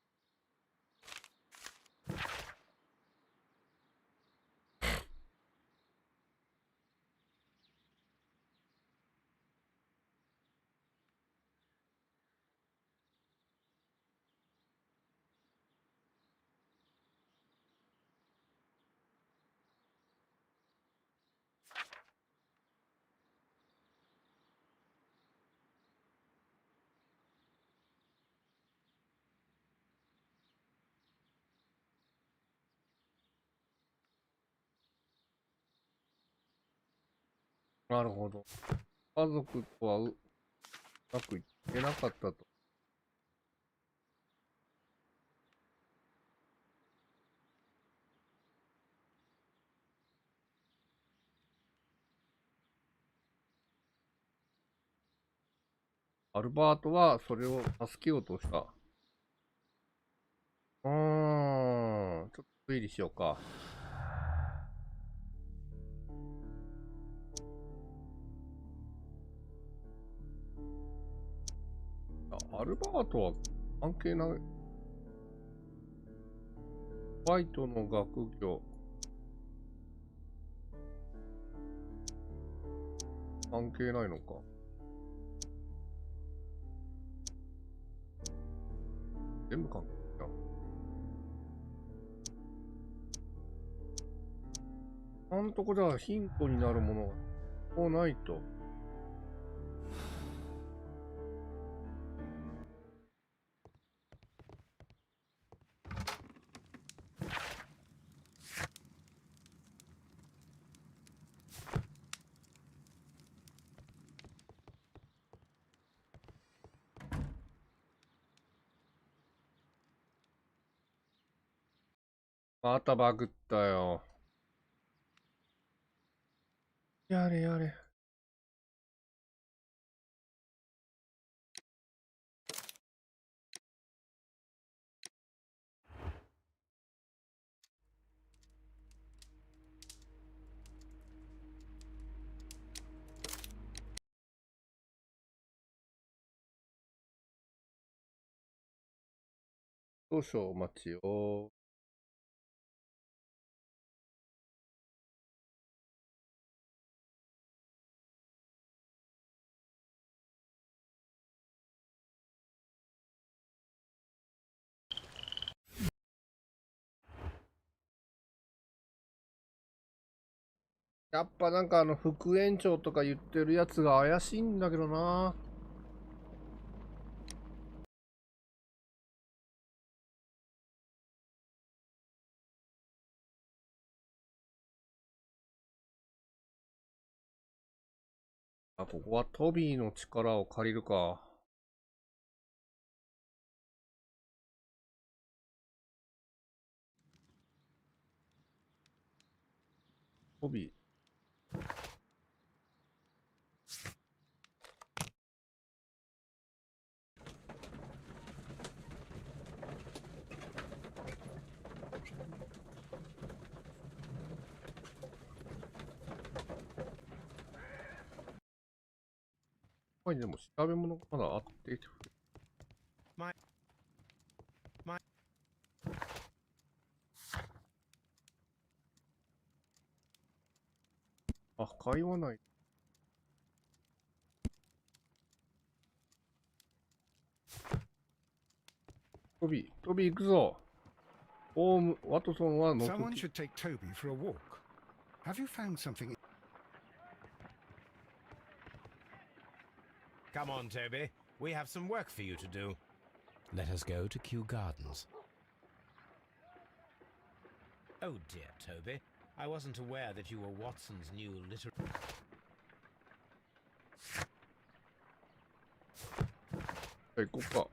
なるほど。家族とはうまくいってなかったと。アルバートはそれを助けようとした。ちょっと推理しようか。アルバートは関係ない。ホワイトの学業。関係ないのか。全部関係ないな。なんとこじゃヒントになるものがこうないと。またバグったよ。やれやれ。少々お待ちよ。やっぱなんか副園長とか言ってるやつが怪しいんだけどな。あ、ここはトビーの力を借りるか。トビー。はい、でも調べ物がまだあって。あ、会話ない。トビー行くぞ。ホーム、ワトソンは乗っ Someone 取り。 should take Toby for a walk. Have you found something? Come on, Toby. We have some work for you to do. Let us go to Kew Gardens. Oh dear, Toby. I wasn't aware that you were Watson's new literary... はい、行こうか。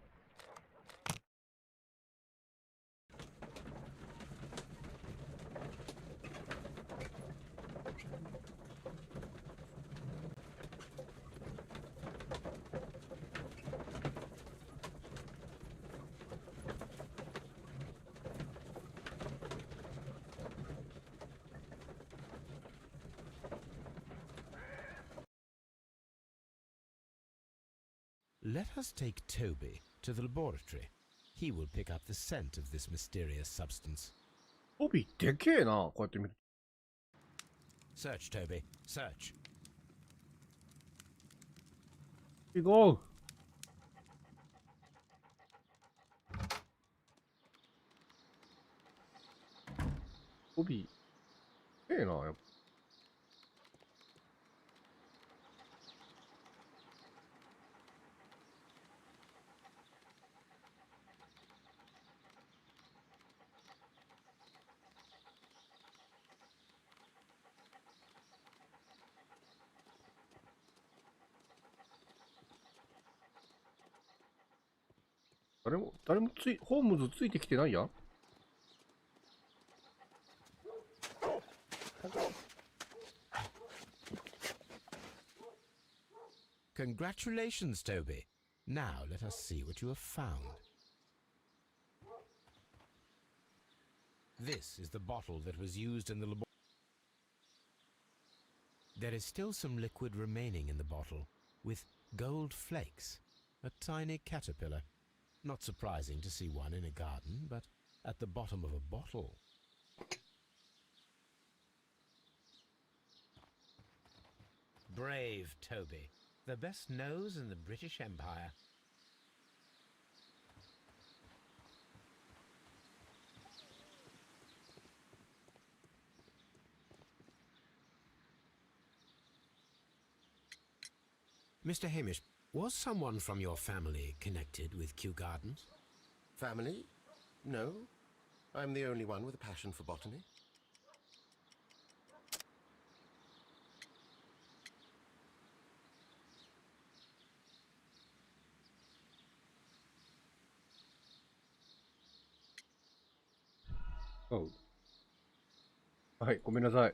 Let us take Toby to the laboratory. He will pick up the scent of this mysterious substance. トビーでけえな、こうやって見る。 Search, Toby. Search.行こう。トビー。でけえな、やっぱ。誰もホームズついてきてないやん。Congratulations, Toby. Now let us see what you have found. This is the bottle that was used in the laboratory. There is still some liquid remaining in the bottle, with gold flakes, a tiny caterpillar. Not surprising to see one in a garden, but at the bottom of a bottle. Brave Toby, the best nose in the British Empire. Mr. Hamish, was someone from your family connected with Kew Gardens? Family? No. I'm the only one with a passion for botany. Oh. はい、ごめんなさい。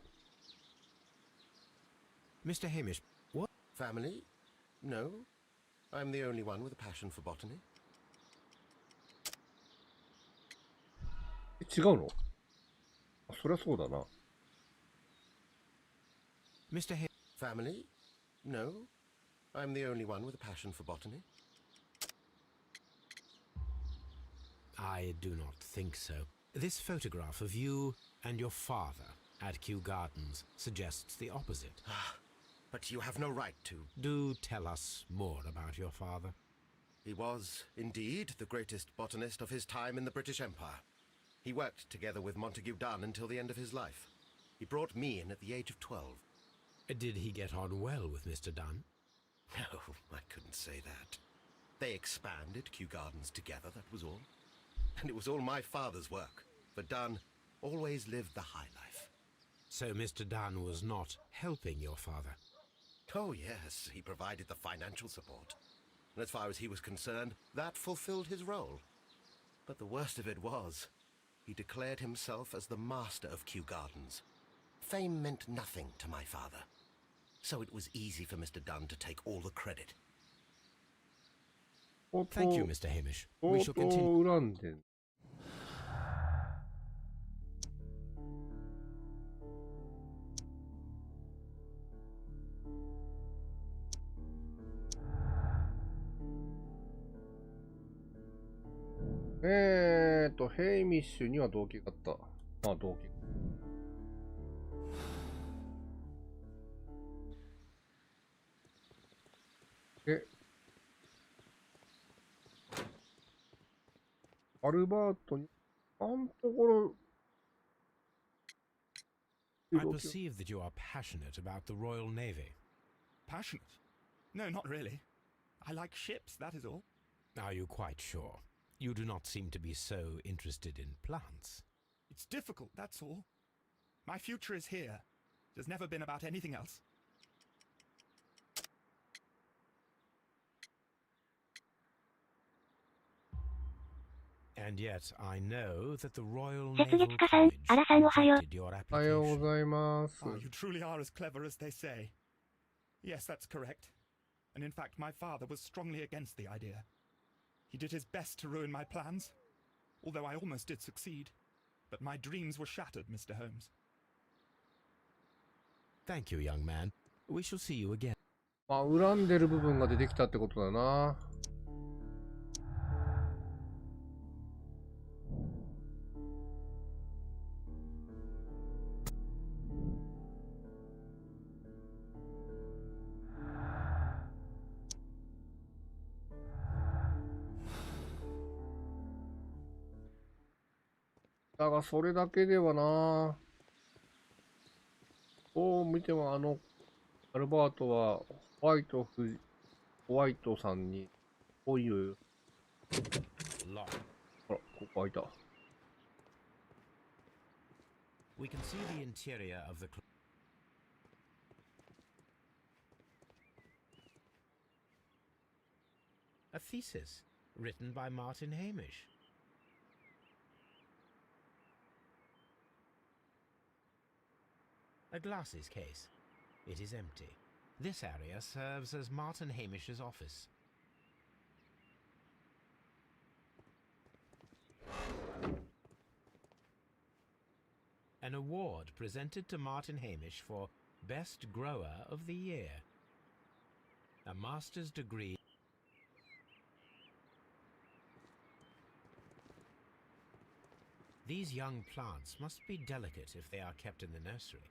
Mr. Hamish, what? Family? No. I'm the only one with a passion for botany. 違うの？そりゃそうだな。 Mr. Hamish. Family? No. I'm the only one with a passion for botany. I do not think so. This photograph of you and your father at Kew Gardens suggests the opposite. But you have no right to. Do tell us more about your father. He was, indeed, the greatest botanist of his time in the British Empire. He worked together with Montague Dunn until the end of his life. He brought me in at the age of 12. Did he get on well with Mr. Dunn? No, I couldn't say that. They expanded Kew Gardens together, that was all. And it was all my father's work, for Dunn always lived the high life. So Mr. Dunn was not helping your father? Oh yes, he provided the financial support. And as far as he was concerned, that fulfilled his role. But the worst of it was, he declared himself as the master of Kew Gardens. Fame meant nothing to my father. So it was easy for Mr. Dunn to take all the credit. Thank you, Mr. Hamish. 相 We shall 当 continue. 恨んでん。ヘイミッシュには動機があった。まあ、動機。アルバートに、あんところ、I perceive that you are passionate about the Royal Navy. Passionate? No, not really. I like ships, that is all. Are you quite sure? You do not seem to be so interested in plants. It's difficult, that's all. My future is here. It has never been about anything else. And yet I know that the Royal 雪 Naval 月花さん、 College アラさんおはよう。 rejected your おはよう application. ございます。 Oh, you truly are as clever as they say. Yes, that's correct. And in fact, my father was strongly against the idea. He did his best to ruin my plans, although I almost did succeed. But my dreams were shattered, Mr. Holmes. Thank you, young man. We shall see you again. まあ、恨んでる部分が出てきたってことだな。だが、それだけではな。どう見てもアルバートはホワイトさんに恋を、 Lock. あら、ここ開いた。We can see the interior of the a thesis written by Martin Hamish. A glasses case. It is empty. This area serves as Martin Hamish's office. An award presented to Martin Hamish for Best Grower of the Year. A master's degree. These young plants must be delicate if they are kept in the nursery.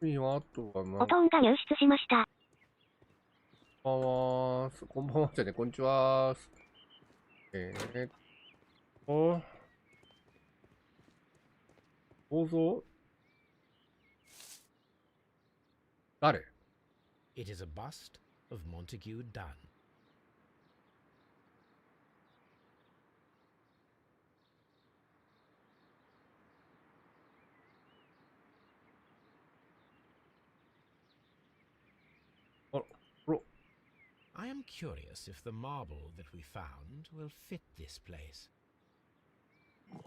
次はあとはな。音音が入室しました。こんばんはじゃね、こんにちは。構造誰？ It is a bust of Montague Dunn. I am curious if the marble that we found will fit this place.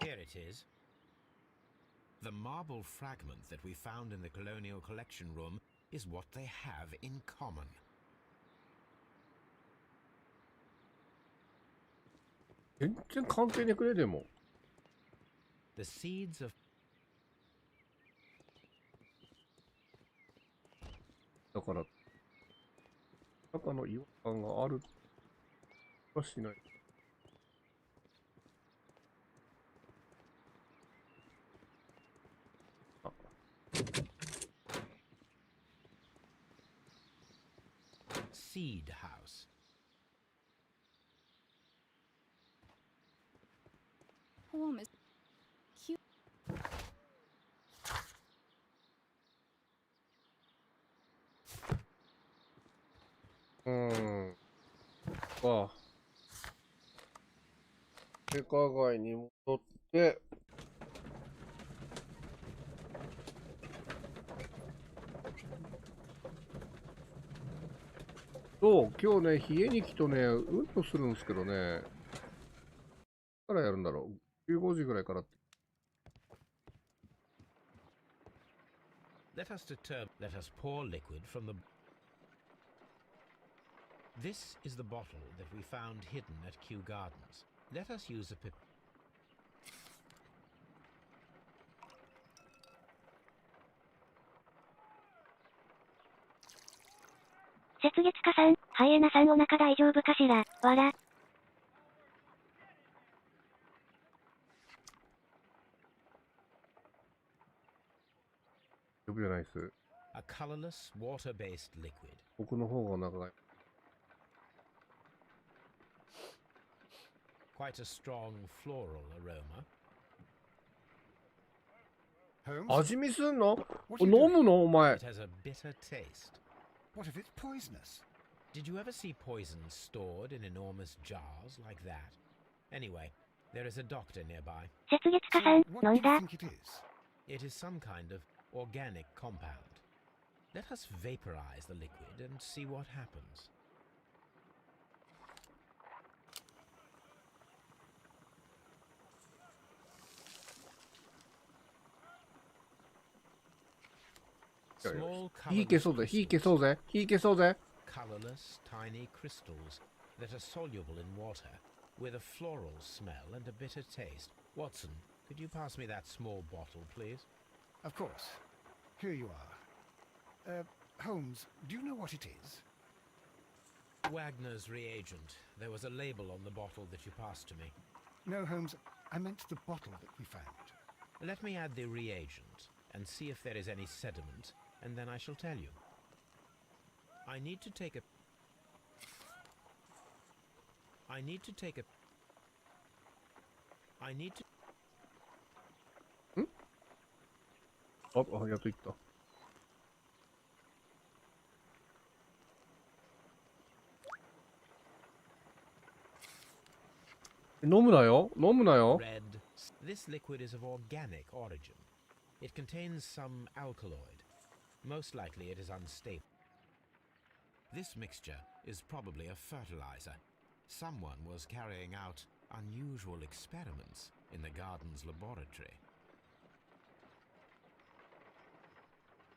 Here it is. The marble fragment that we found in the Colonial Collection Room is what they have in common. 全然関係ねくれでも。 The seeds of だから、中の違和感があるかしない。あ、Seed House. Warm is cute. か。地下街に戻って、今日ね、冷えに来とね、うんとするんですけどね、いつからやるんだろう。15時ぐらいからって。Let us pour liquid from the. This is the bottle that we found hidden at Kew Gardens. Let us use a pip. 雪月花さん、ハイエナさんお腹大丈夫かしら、わら。丈夫じゃないです。A colorless, water-based liquid. 僕の方がお腹が。Quite a strong floral aroma. Holmes, 味見すんの？ what 飲 are you むのお前。 It has a bitter taste. What if it's poisonous? Did you ever see poison stored in enormous jars like that? Anyway, there is a doctor nearby. 雪月花さん、 What 飲 do んだ you think it is? It is some kind of organic compound. Let us vaporize the liquid and see what happens. Small 火消そうぜ、火消そうぜ、火消そうぜ。 colorless, tiny crystals that are soluble in water, with a floral smell and a bitter taste. Watson, could you pass me that small bottle, please? Of course. Here you are. Holmes, do you know what it is? Wagner's reagent. There was a label on the bottle that you passed to me. No, Holmes, I meant the bottle that we found. Let me add the reagent and see if there is any sediment, and then I shall tell you. I need to take a... あ、やっといった。飲むなよ、飲むなよ。 Red. This liquid is of organic origin. It contains some alkaloid. Most likely it is unstable. This mixture is probably a fertilizer. Someone was carrying out unusual experiments in the garden's laboratory.「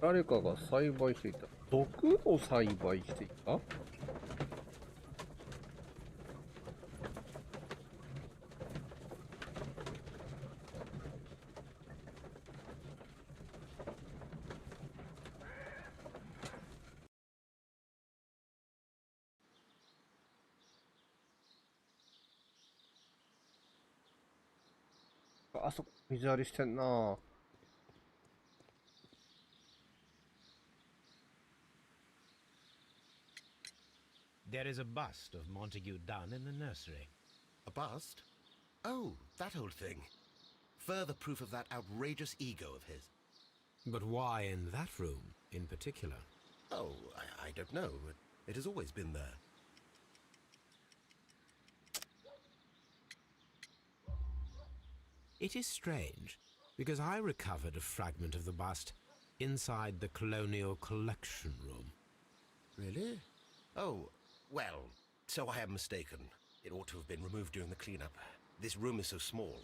誰かが栽培していた。毒を栽培していた？」あそこ水やりしてんな。 There is a bust of Montague Dunn in the nursery. A bust? Oh, that old thing. Further proof of that outrageous ego of his. But why in that room in particular? Oh, I don't know. It has always been there. It is strange, because I recovered a fragment of the bust inside the Colonial Collection Room. Really? Oh, well, so I am mistaken. It ought to have been removed during the cleanup. This room is so small.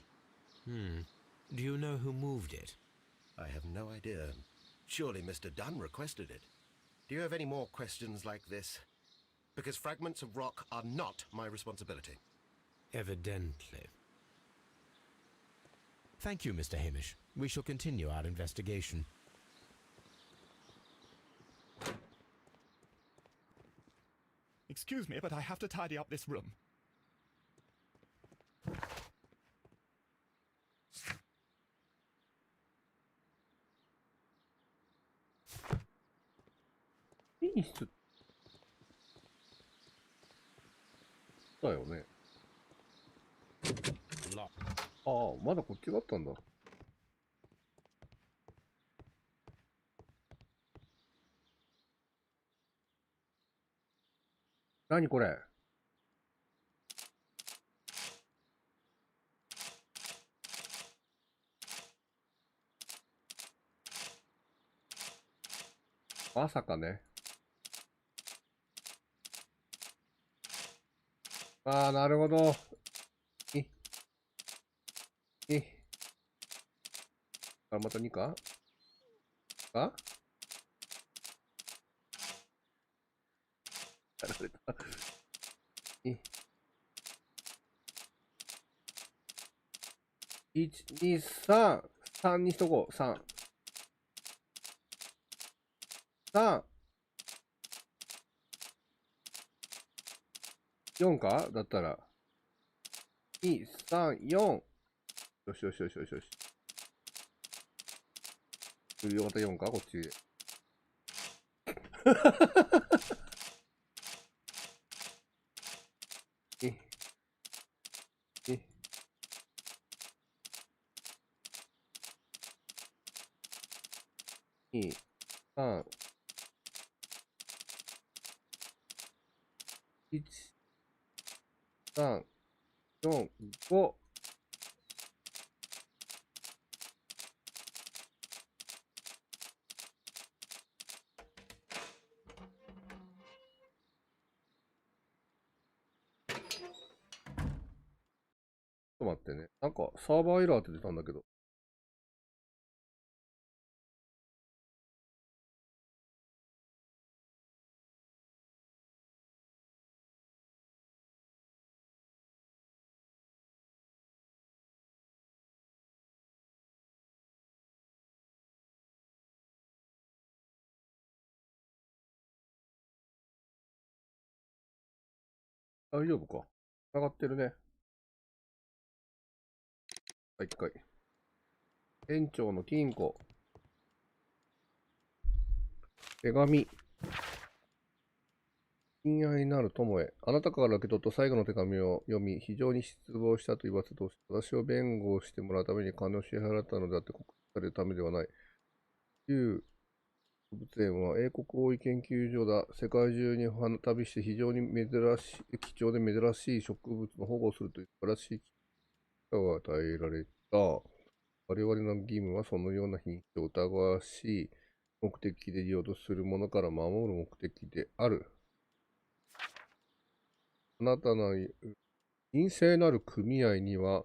Do you know who moved it? I have no idea. Surely Mr. Dunn requested it. Do you have any more questions like this? Because fragments of rock are not my responsibility. Evidently. Thank you, Mr. Hamish. We shall continue our investigation. Excuse me, but I have to tidy up this room.いい室だよね。 Locked. ああ、まだこっちがあったんだ。何これ？まさかね。ああ、なるほど。あ、また2か？かやられた。1、2、3。3にしとこう。3。3。4かだったら。2、3、4。よしよしよしよしよし。よかった4かこっちで。2、3、1、3、4、5。ちょっと待ってね。なんかサーバーエラーって出たんだけど。大丈夫か上がってるね。はい、一回。店長の金庫。手紙。親愛なる友へ。あなたから受け取った最後の手紙を読み、非常に失望したと言わせてほしい。私を弁護してもらうために金を支払ったのであって告訴されるためではない。旧植物園は英国王位研究所だ。世界中に旅して非常に貴重で珍しい植物の保護をするという素晴らしい機会が与えられた。我々の義務はそのような品種を疑わしい目的で利用とするものから守る目的である。あなたの神聖なる組合には、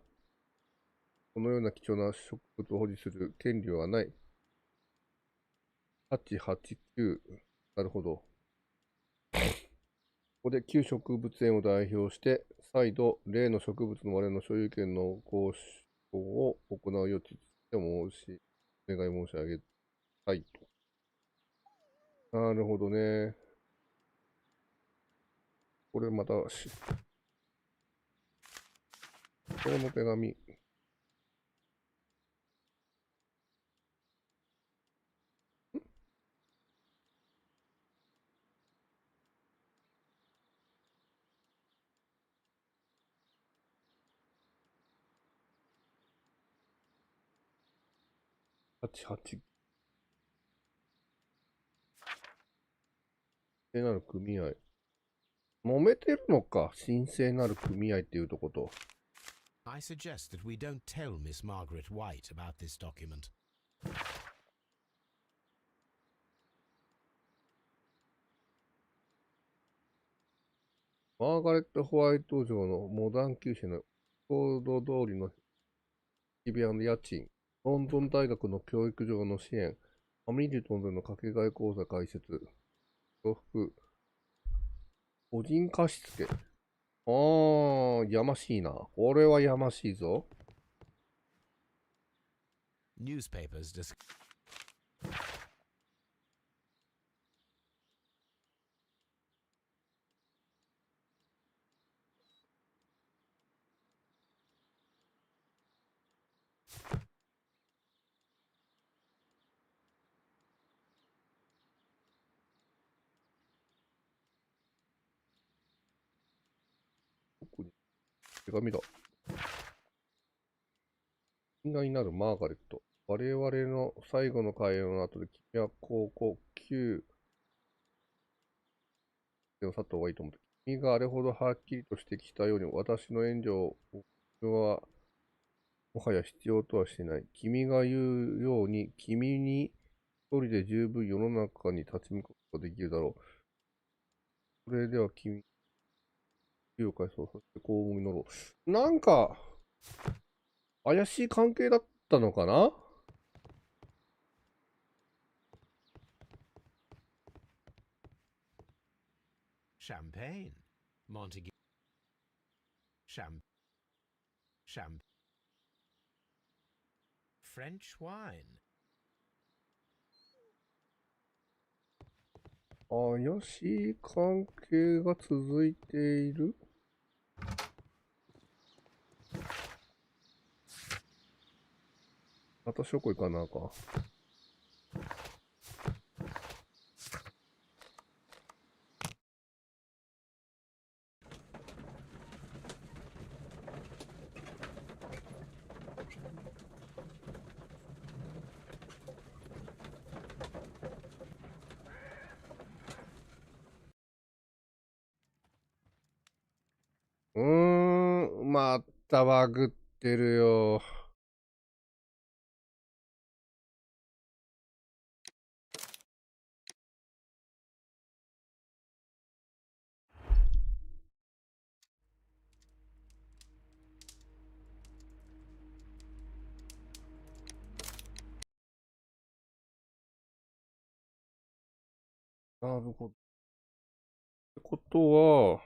このような貴重な植物を保持する権利はない。889。なるほど。ここで旧植物園を代表して、再度、例の植物の我々の所有権の交渉を行うようお願い申し上げたいと。なるほどね。これまたこの手紙。88。神聖なる組合。揉めてるのか、神聖なる組合っていうとこと。I suggest that we don't tell Miss Margaret White about this document. マーガレット・ホワイト城のモダン旧市のコード通りの日々の家賃、ロンドン大学の教育上の支援、ハミルトンでの掛け替え講座開設、洋服、個人貸付。やましいな。これはやましいぞ。Newspapers discuss. 手紙だ。因果になるマーガレット。我々の最後の会話の後で君は高校9でを去った方がいいと思った。君があれほどはっきりと指摘したように、私の援助をはもはや必要とはしていない。君が言うように、君に一人で十分世の中に立ち向かうことができるだろう。それでは君、を返そう。そして幸運に乗ろう。なんか、怪しい関係だったのかな。Champagne. Montague. French wine. 怪しい関係が続いている。また証拠行かなあかん。またバグってるよ。なるほど。ってことは、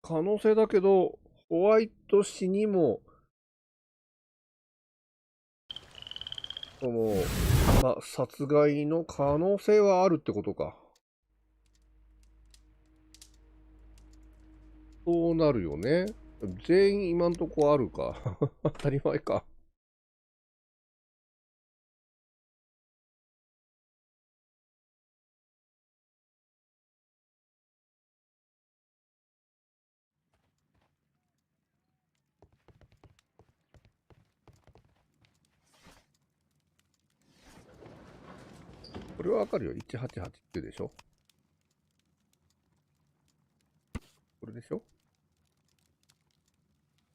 可能性だけど、ホワイト氏にも、その、殺害の可能性はあるってことか。そうなるよね。全員今んとこあるか。当たり前か。これはわかるよ。1889でしょ。これでしょ。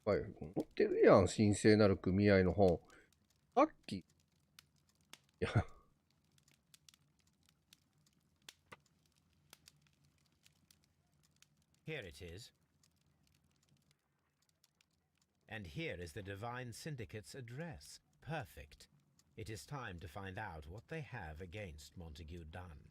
はい。持ってるやん。神聖なる組合の本。さっき。いや。Here it is. And here is the Divine Syndicate's address. Perfect. It is time to find out what they have against Montague Dunn.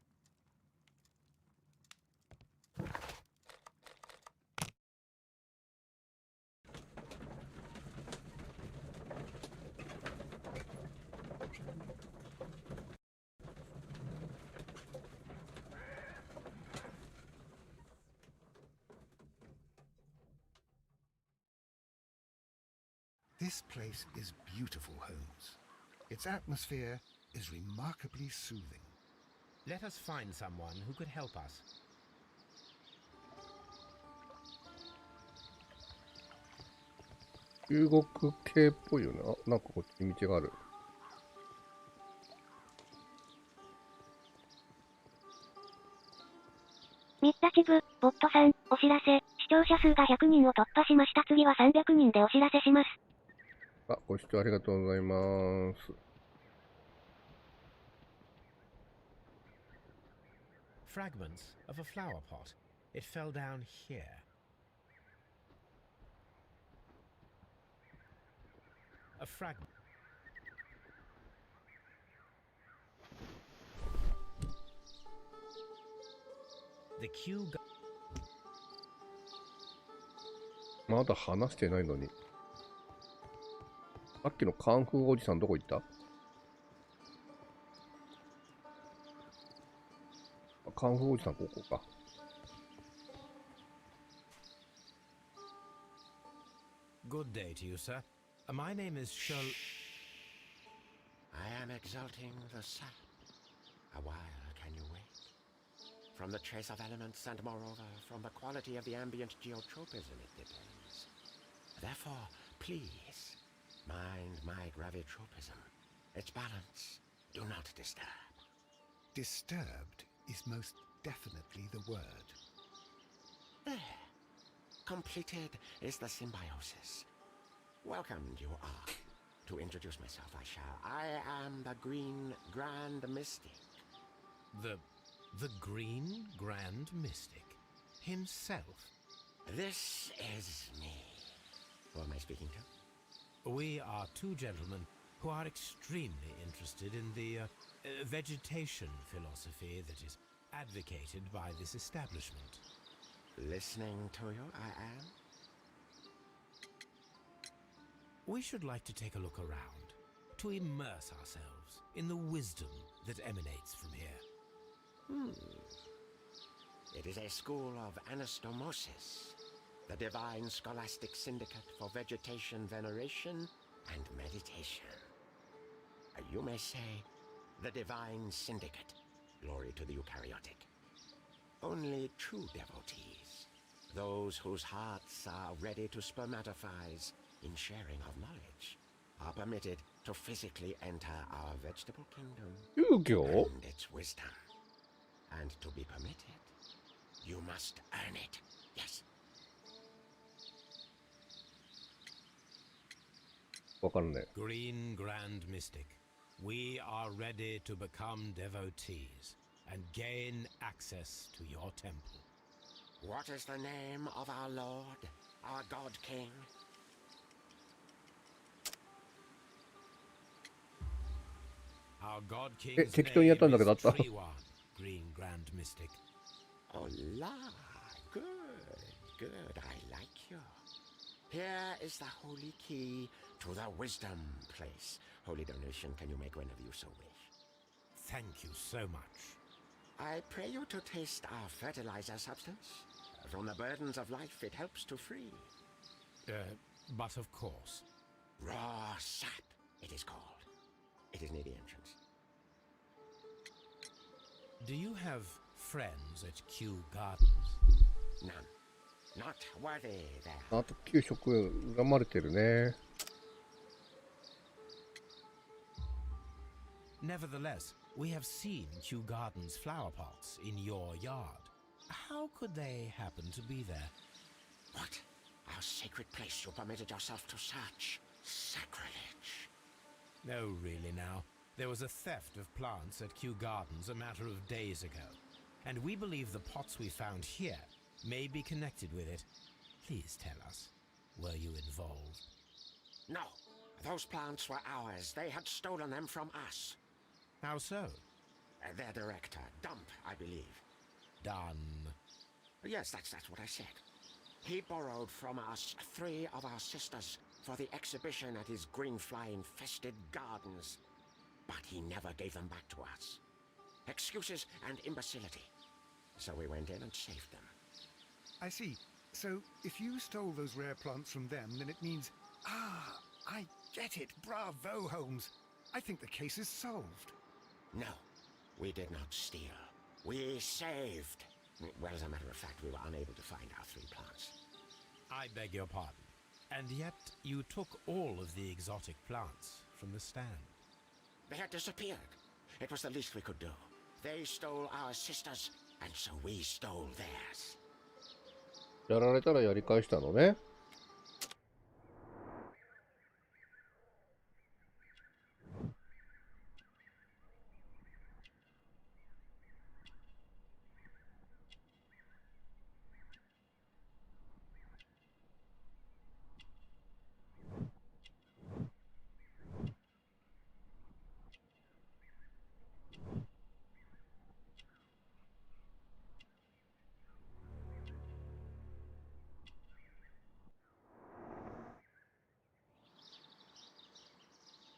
This place is beautiful, Holmes. Its atmosphere is remarkably soothing. Let us find someone who could help us. 中国系っぽいよね。あ、なんかこっちに道がある。ミッタチブ、ボットさん、お知らせ。視聴者数が100人を突破しました。次は300人でお知らせします。あ、ご視聴ありがとうございます。Fragments of a flower pot. It fell down here. A fragment. The cue. まだ話してないのに。さっきのカンフーおじさんどこ行った？カンフーおじさんここか。Good day to you, sir. My name is Sherlock. I am exalting the sap. A while can you wait? From the trace of elements and moreover from the quality of the ambient geotropism it depends. Therefore, please, mind my gravitropism. Its balance, do not disturb. Disturbed is most definitely the word. There. Completed is the symbiosis. Welcomed you are. To introduce myself, I am the Green Grand Mystic. The Green Grand Mystic himself. This is me. Who am I speaking to? We are two gentlemen who are extremely interested in the vegetation philosophy that is advocated by this establishment. Listening to you, I am. We should like to take a look around, to immerse ourselves in the wisdom that emanates from here. It is a school of anastomosis, the divine scholastic syndicate for vegetation veneration and meditation. You may say, the divine syndicate, glory to the eukaryotic. Only true devotees, those whose hearts are ready to spermatophize in sharing of knowledge, are permitted to physically enter our vegetable kingdom 遊戯 and its wisdom. And to be permitted, you must earn it. Yes. わかんね Green Grand Mystic, we are ready to become devotees and gain access to your temple. What is the name of our Lord, our God King? Our God え、 King's 適当にやったんだけどあった name is Triwan, Green Grand Mystic. Oh la, good, good, I like you. Here is the holy key to the wisdom place. Holy donation can you make whenever you so wish. Thank you so much. I pray you to taste our fertilizer substance. From the burdens of life it helps to free. But of course. Raw sap, it is called. It is near the entrance. Do you have friends at Kew Gardens? None. Not worthy there. あと給食恨まれてるね Nevertheless, we have seen Kew Gardens flower pots in your yard. How could they happen to be there? What? Our sacred place you permitted yourself to search? Sacrilege. No, really now. There was a theft of plants at Kew Gardens a matter of days ago, and we believe the pots we found here may be connected with it. Please tell us, were you involved? No. Those plants were ours. They had stolen them from us. How so? Their director, Dump, I believe. Done. Yes, that's what I said. He borrowed from us 3 of our sisters for the exhibition at his green fly-infested gardens. But he never gave them back to us. Excuses and imbecility. So we went in and saved them. I see. So, if you stole those rare plants from them, then it means... Ah, I get it. Bravo, Holmes. I think the case is solved. No, we did not steal. We saved. Well, as a matter of fact, we were unable to find our 3 plants. I beg your pardon. And yet you took all of the exotic plants from the stand. They had disappeared. It was the least we could do. They stole our sisters, and so we stole theirs. やられたらやり返したのね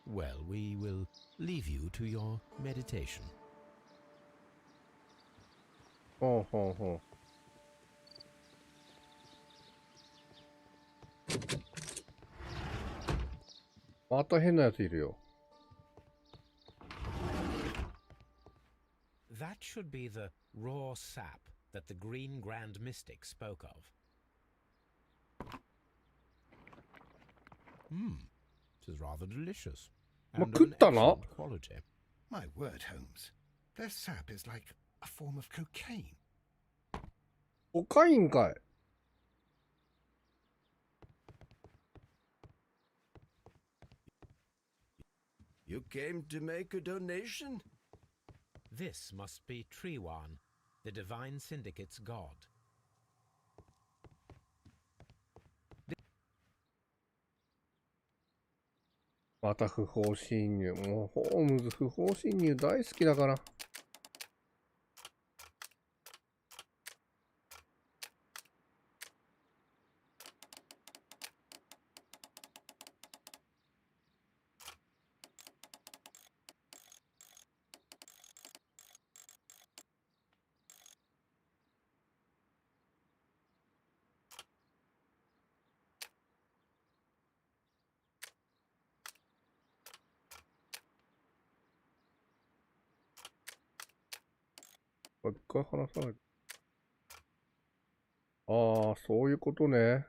Well, we will leave you to your meditation. ほうほうほうまた変なやついるよ That should be the raw sap that the Green Grand Mystic spoke of. It is rather delicious. Ma And of an kutta na? excellent quality. My word, Holmes. Their sap is like a form of cocaine. コカインかい You came to make a donation? This must be Triwan, the Divine Syndicate's god. また不法侵入。もう、ホームズ不法侵入大好きだから。もう一回話さない。ああ、そういうことね。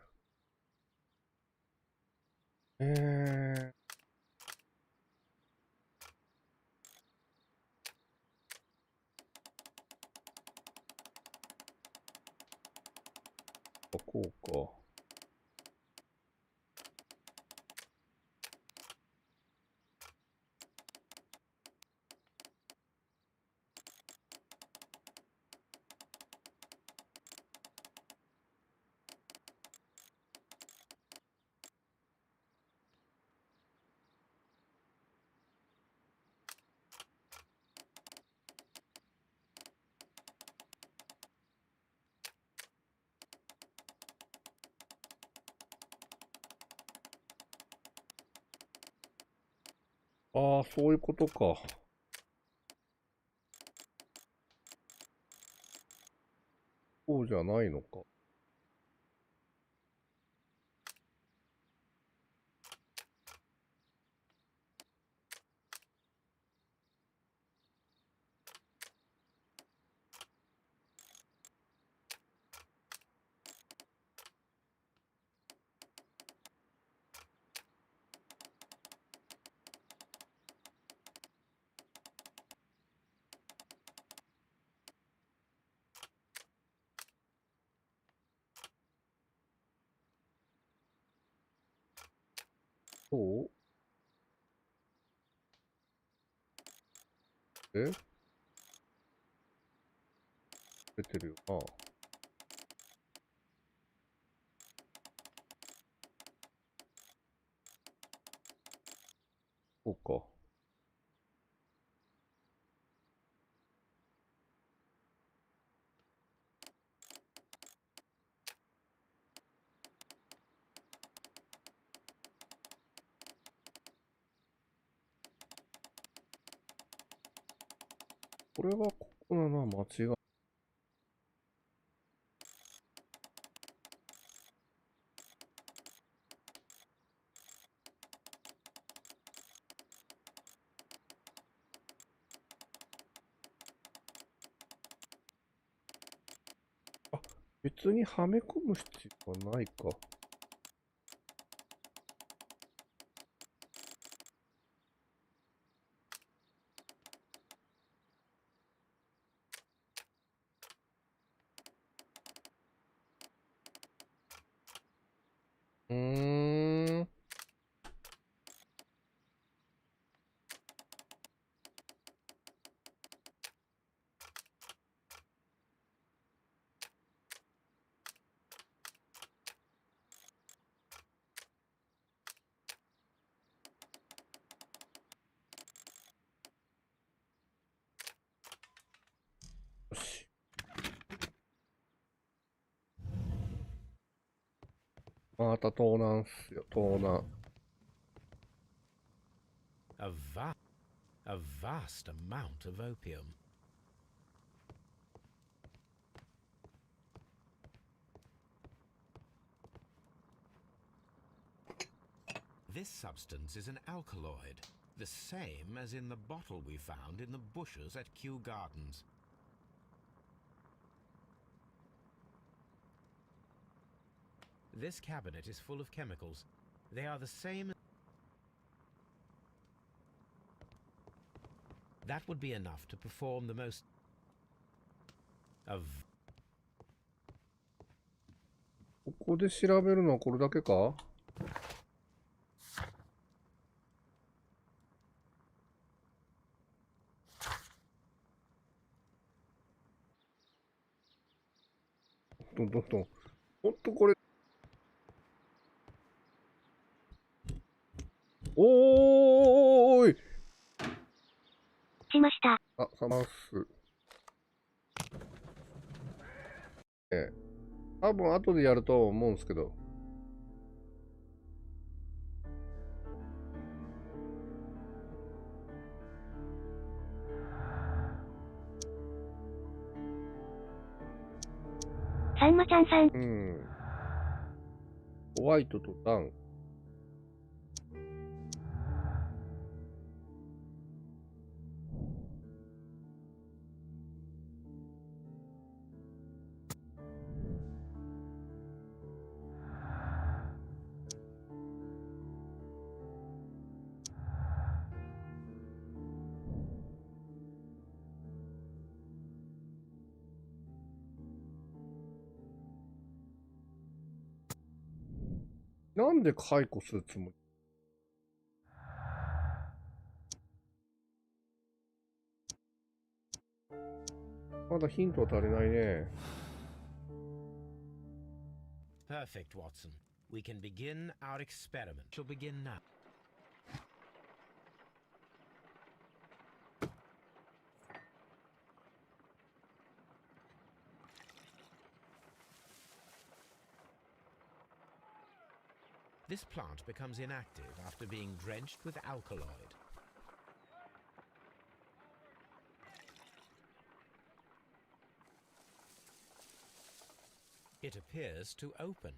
こうか。ああ、そういうことか。そうじゃないのか。そう出てるよな。そうか。これはここだな、間違い。あ、別にはめ込む必要はないか。うーん。よし。また盗難っすよ、盗難。A vast amount of opium. This substance is an alkaloid, the same as in the bottle we found in the bushes at Kew Gardens. This cabinet is full of chemicals. They are the same. That would be enough to perform the most of. ここで調べるのはこれだけか？ほんとこれ。おさます。多分後でやると思うんですけど。さんまちゃんさん。ホワイトとダン。なんで解雇するつもり？まだヒントは足りないね。Perfect, Watson. We can begin our experiment. Shall begin now. This plant becomes inactive after being drenched with alkaloid. It appears to open.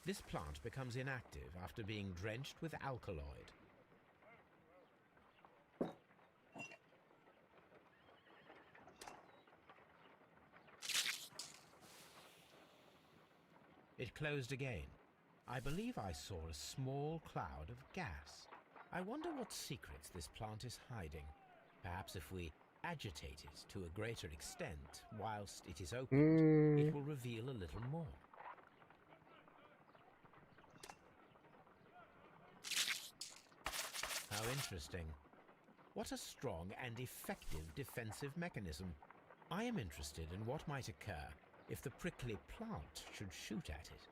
This plant becomes inactive after being drenched with alkaloid. It closed again. I believe I saw a small cloud of gas. I wonder what secrets this plant is hiding. Perhaps if we agitate it to a greater extent whilst it is opened, it will reveal a little more. How interesting. What a strong and effective defensive mechanism. I am interested in what might occur if the prickly plant should shoot at it.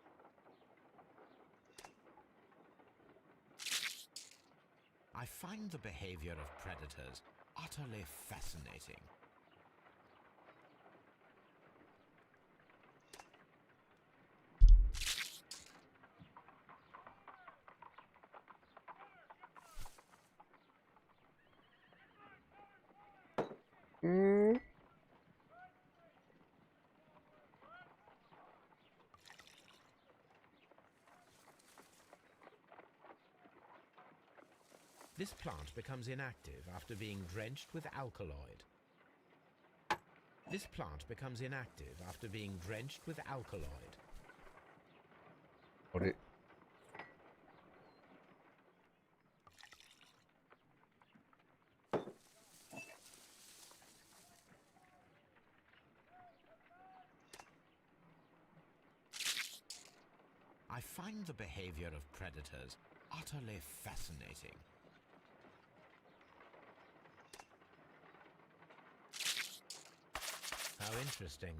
I find the behavior of predators utterly fascinating. This plant becomes inactive after being drenched with alkaloid. This plant becomes inactive after being drenched with alkaloid. あれ？ I find the behavior of predators utterly fascinating. How interesting.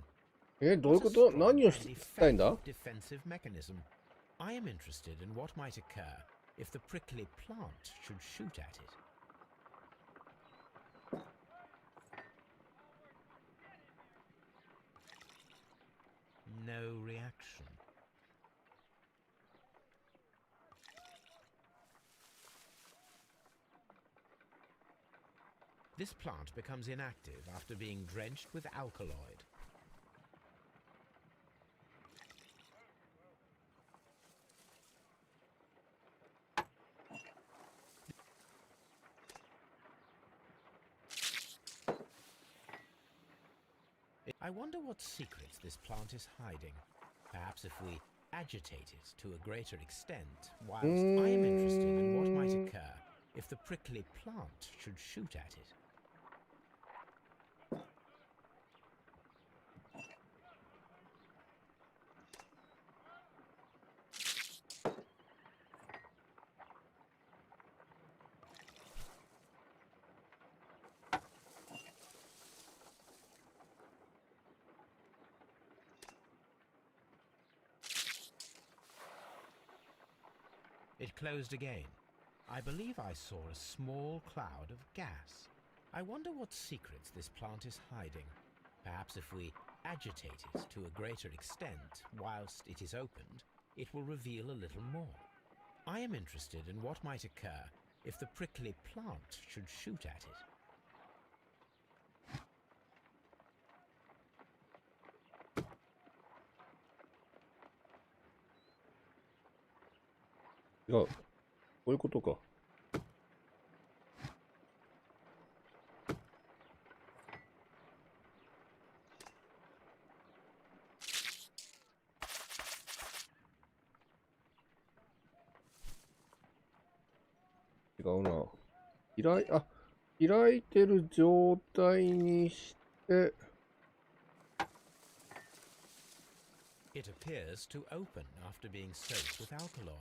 どういうこと？何をしたいんだ？ Defensive mechanism. I am interested in what might occur if the prickly plant should shoot at it. No reaction. This plant becomes inactive after being drenched with alkaloid. I wonder what secrets this plant is hiding. Perhaps if we agitate it to a greater extent, whilst I am interested in what might occur if the prickly plant should shoot at it. closed again. I believe I saw a small cloud of gas. I wonder what secrets this plant is hiding. Perhaps if we agitate it to a greater extent whilst it is opened, it will reveal a little more. I am interested in what might occur if the prickly plant should shoot at it. いや、こういうことか。違うな。開いてる状態にして、It appears to open after being soaked with alkaloid.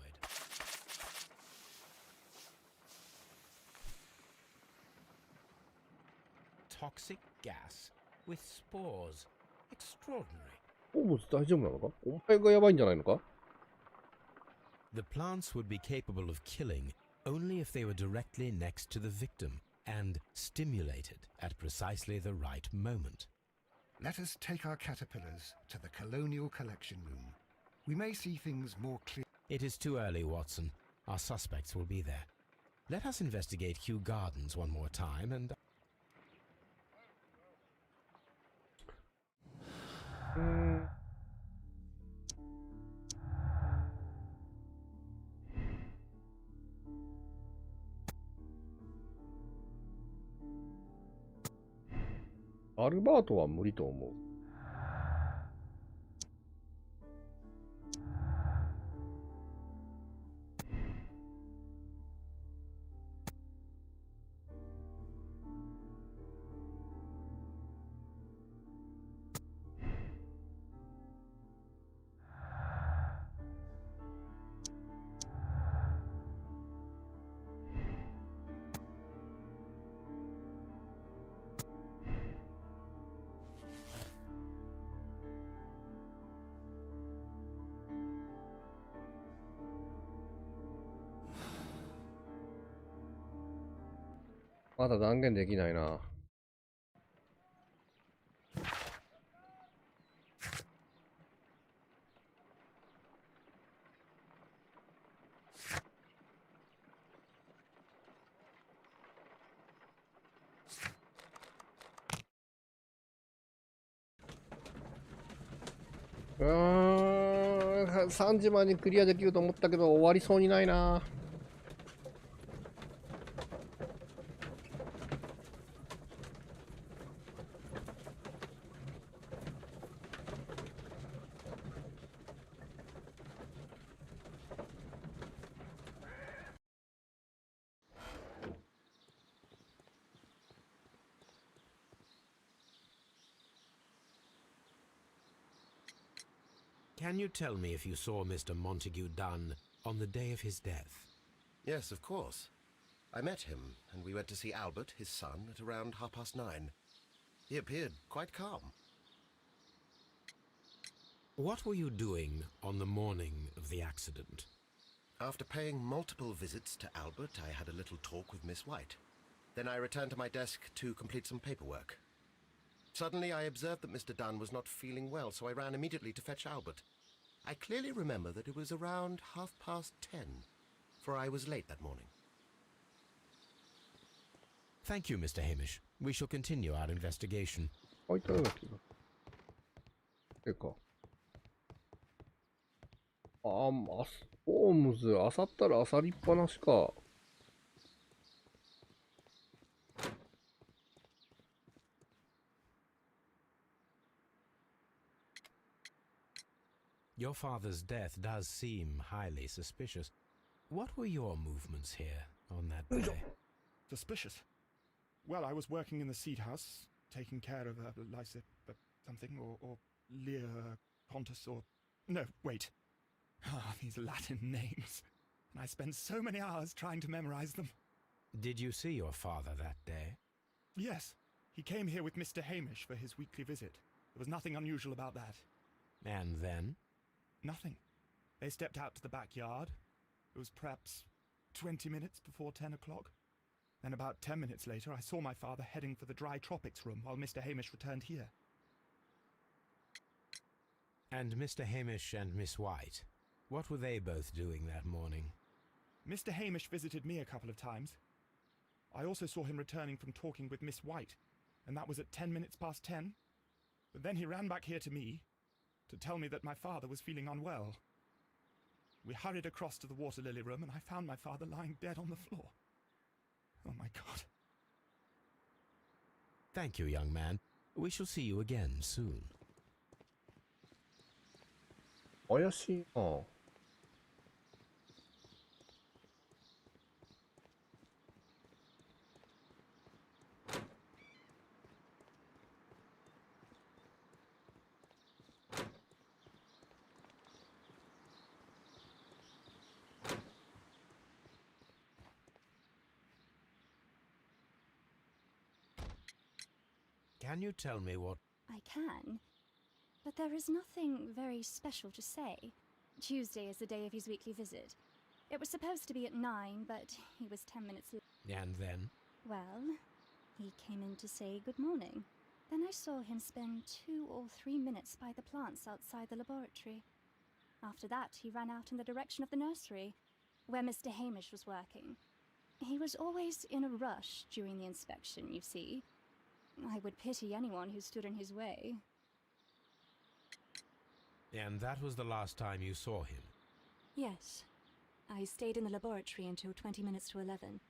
Toxic gas with spores. Extraordinary. ホームズ大丈夫なのか？お前がやばいんじゃないのか？ The plants would be capable of killing only if they were directly next to the victim and stimulated at precisely the right moment. Let us take our caterpillars to the Colonial Collection Room. We may see things more clearly. It is too early, Watson. Our suspects will be there. Let us investigate Kew Gardens one more time and... アルバートは無理と思う。まだ断言できないな。3時までにクリアできると思ったけど終わりそうにないな。Can you tell me if you saw Mr. Montague Dunn on the day of his death? Yes, of course. I met him, and we went to see Albert, his son, at around 9:30. He appeared quite calm. What were you doing on the morning of the accident? After paying multiple visits to Albert, I had a little talk with Miss White. Then I returned to my desk to complete some paperwork. Suddenly I observed that Mr. Dunn was not feeling well, so I ran immediately to fetch Albert. I clearly remember that it was around 10:30, for I was late that morning. Thank you, Mr. Hamish. We shall continue our investigation. 開いたような気が。てか。ホームズ、あさったらあさりっぱなしか。Your father's death does seem highly suspicious. What were your movements here on that day? Suspicious. Well, I was working in the seed house, taking care of Lysa something, or Lear Pontus, or... No, wait. Ah, these Latin names. And I spent so many hours trying to memorize them. Did you see your father that day? Yes. He came here with Mr. Hamish for his weekly visit. There was nothing unusual about that. And then? Nothing. They stepped out to the backyard. It was perhaps 20 minutes before 10 o'clock. Then about 10 minutes later, I saw my father heading for the dry tropics room while Mr. Hamish returned here. And Mr. Hamish and Miss White, what were they both doing that morning? Mr. Hamish visited me a couple of times. I also saw him returning from talking with Miss White, and that was at 10 minutes past 10. But then he ran back here to me to tell me that my father was feeling unwell. We hurried across to the water lily room, and I found my father lying dead on the floor. Oh my God. Thank you, young man. We shall see you again soon. 怪しいな。Can you tell me what... I can. But there is nothing very special to say. Tuesday is the day of his weekly visit. It was supposed to be at 9, but he was 10 minutes late. And then? Well, he came in to say good morning. Then I saw him spend 2 or 3 minutes by the plants outside the laboratory. After that, he ran out in the direction of the nursery, where Mr. Hamish was working. He was always in a rush during the inspection, you see. I would pity anyone who stood in his way. And that was the last time you saw him? Yes. I stayed in the laboratory until 20 minutes to 11,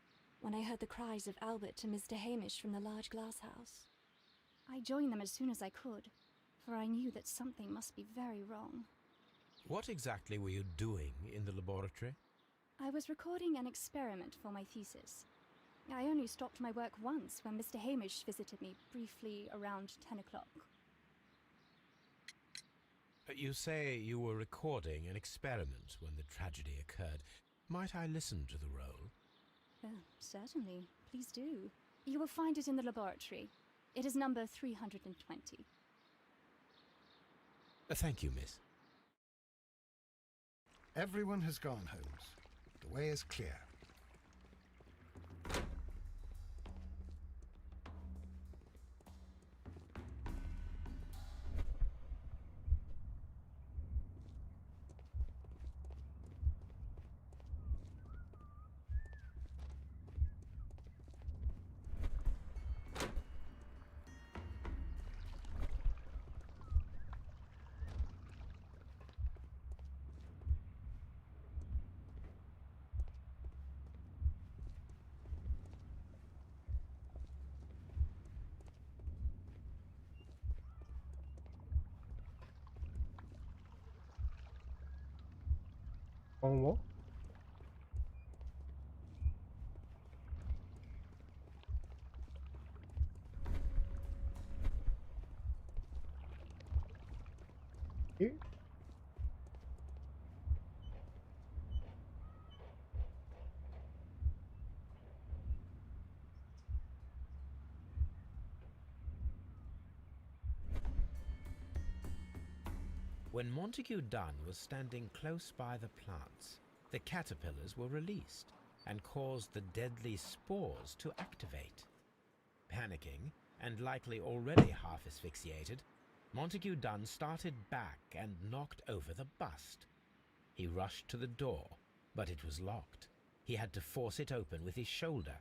when I heard the cries of Albert and Mr. Hamish from the large glass house. I joined them as soon as I could, for I knew that something must be very wrong. What exactly were you doing in the laboratory? I was recording an experiment for my thesis. I only stopped my work once when Mr. Hamish visited me briefly around 10 o'clock. You say you were recording an experiment when the tragedy occurred. Might I listen to the roll? Certainly. Please do. You will find it in the laboratory. It is number 320. Thank you, miss. Everyone has gone, Holmes. The way is clear. What? Eh? When Montague Dunn was standing close by the plants, the caterpillars were released and caused the deadly spores to activate. Panicking, and likely already half asphyxiated, Montague Dunn started back and knocked over the bust. He rushed to the door, but it was locked. He had to force it open with his shoulder.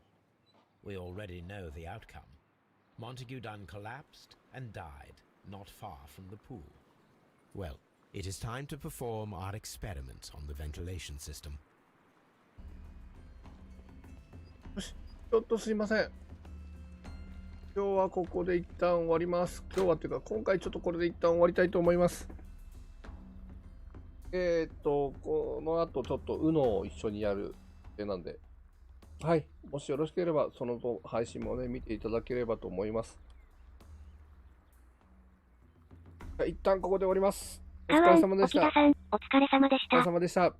We already know the outcome. Montague Dunn collapsed and died not far from the pool. Well, it is time to perform our experiment on the ventilation system. よし、ちょっとすいません。今日はここで一旦終わります。今日はっていうか、今回ちょっとこれで一旦終わりたいと思います。この後ちょっと UNO を一緒にやるってなんで、はい、もしよろしければその配信もね、見ていただければと思います。一旦ここで終わります。お疲れ様でした。お疲れ様でした。お疲れ様でした。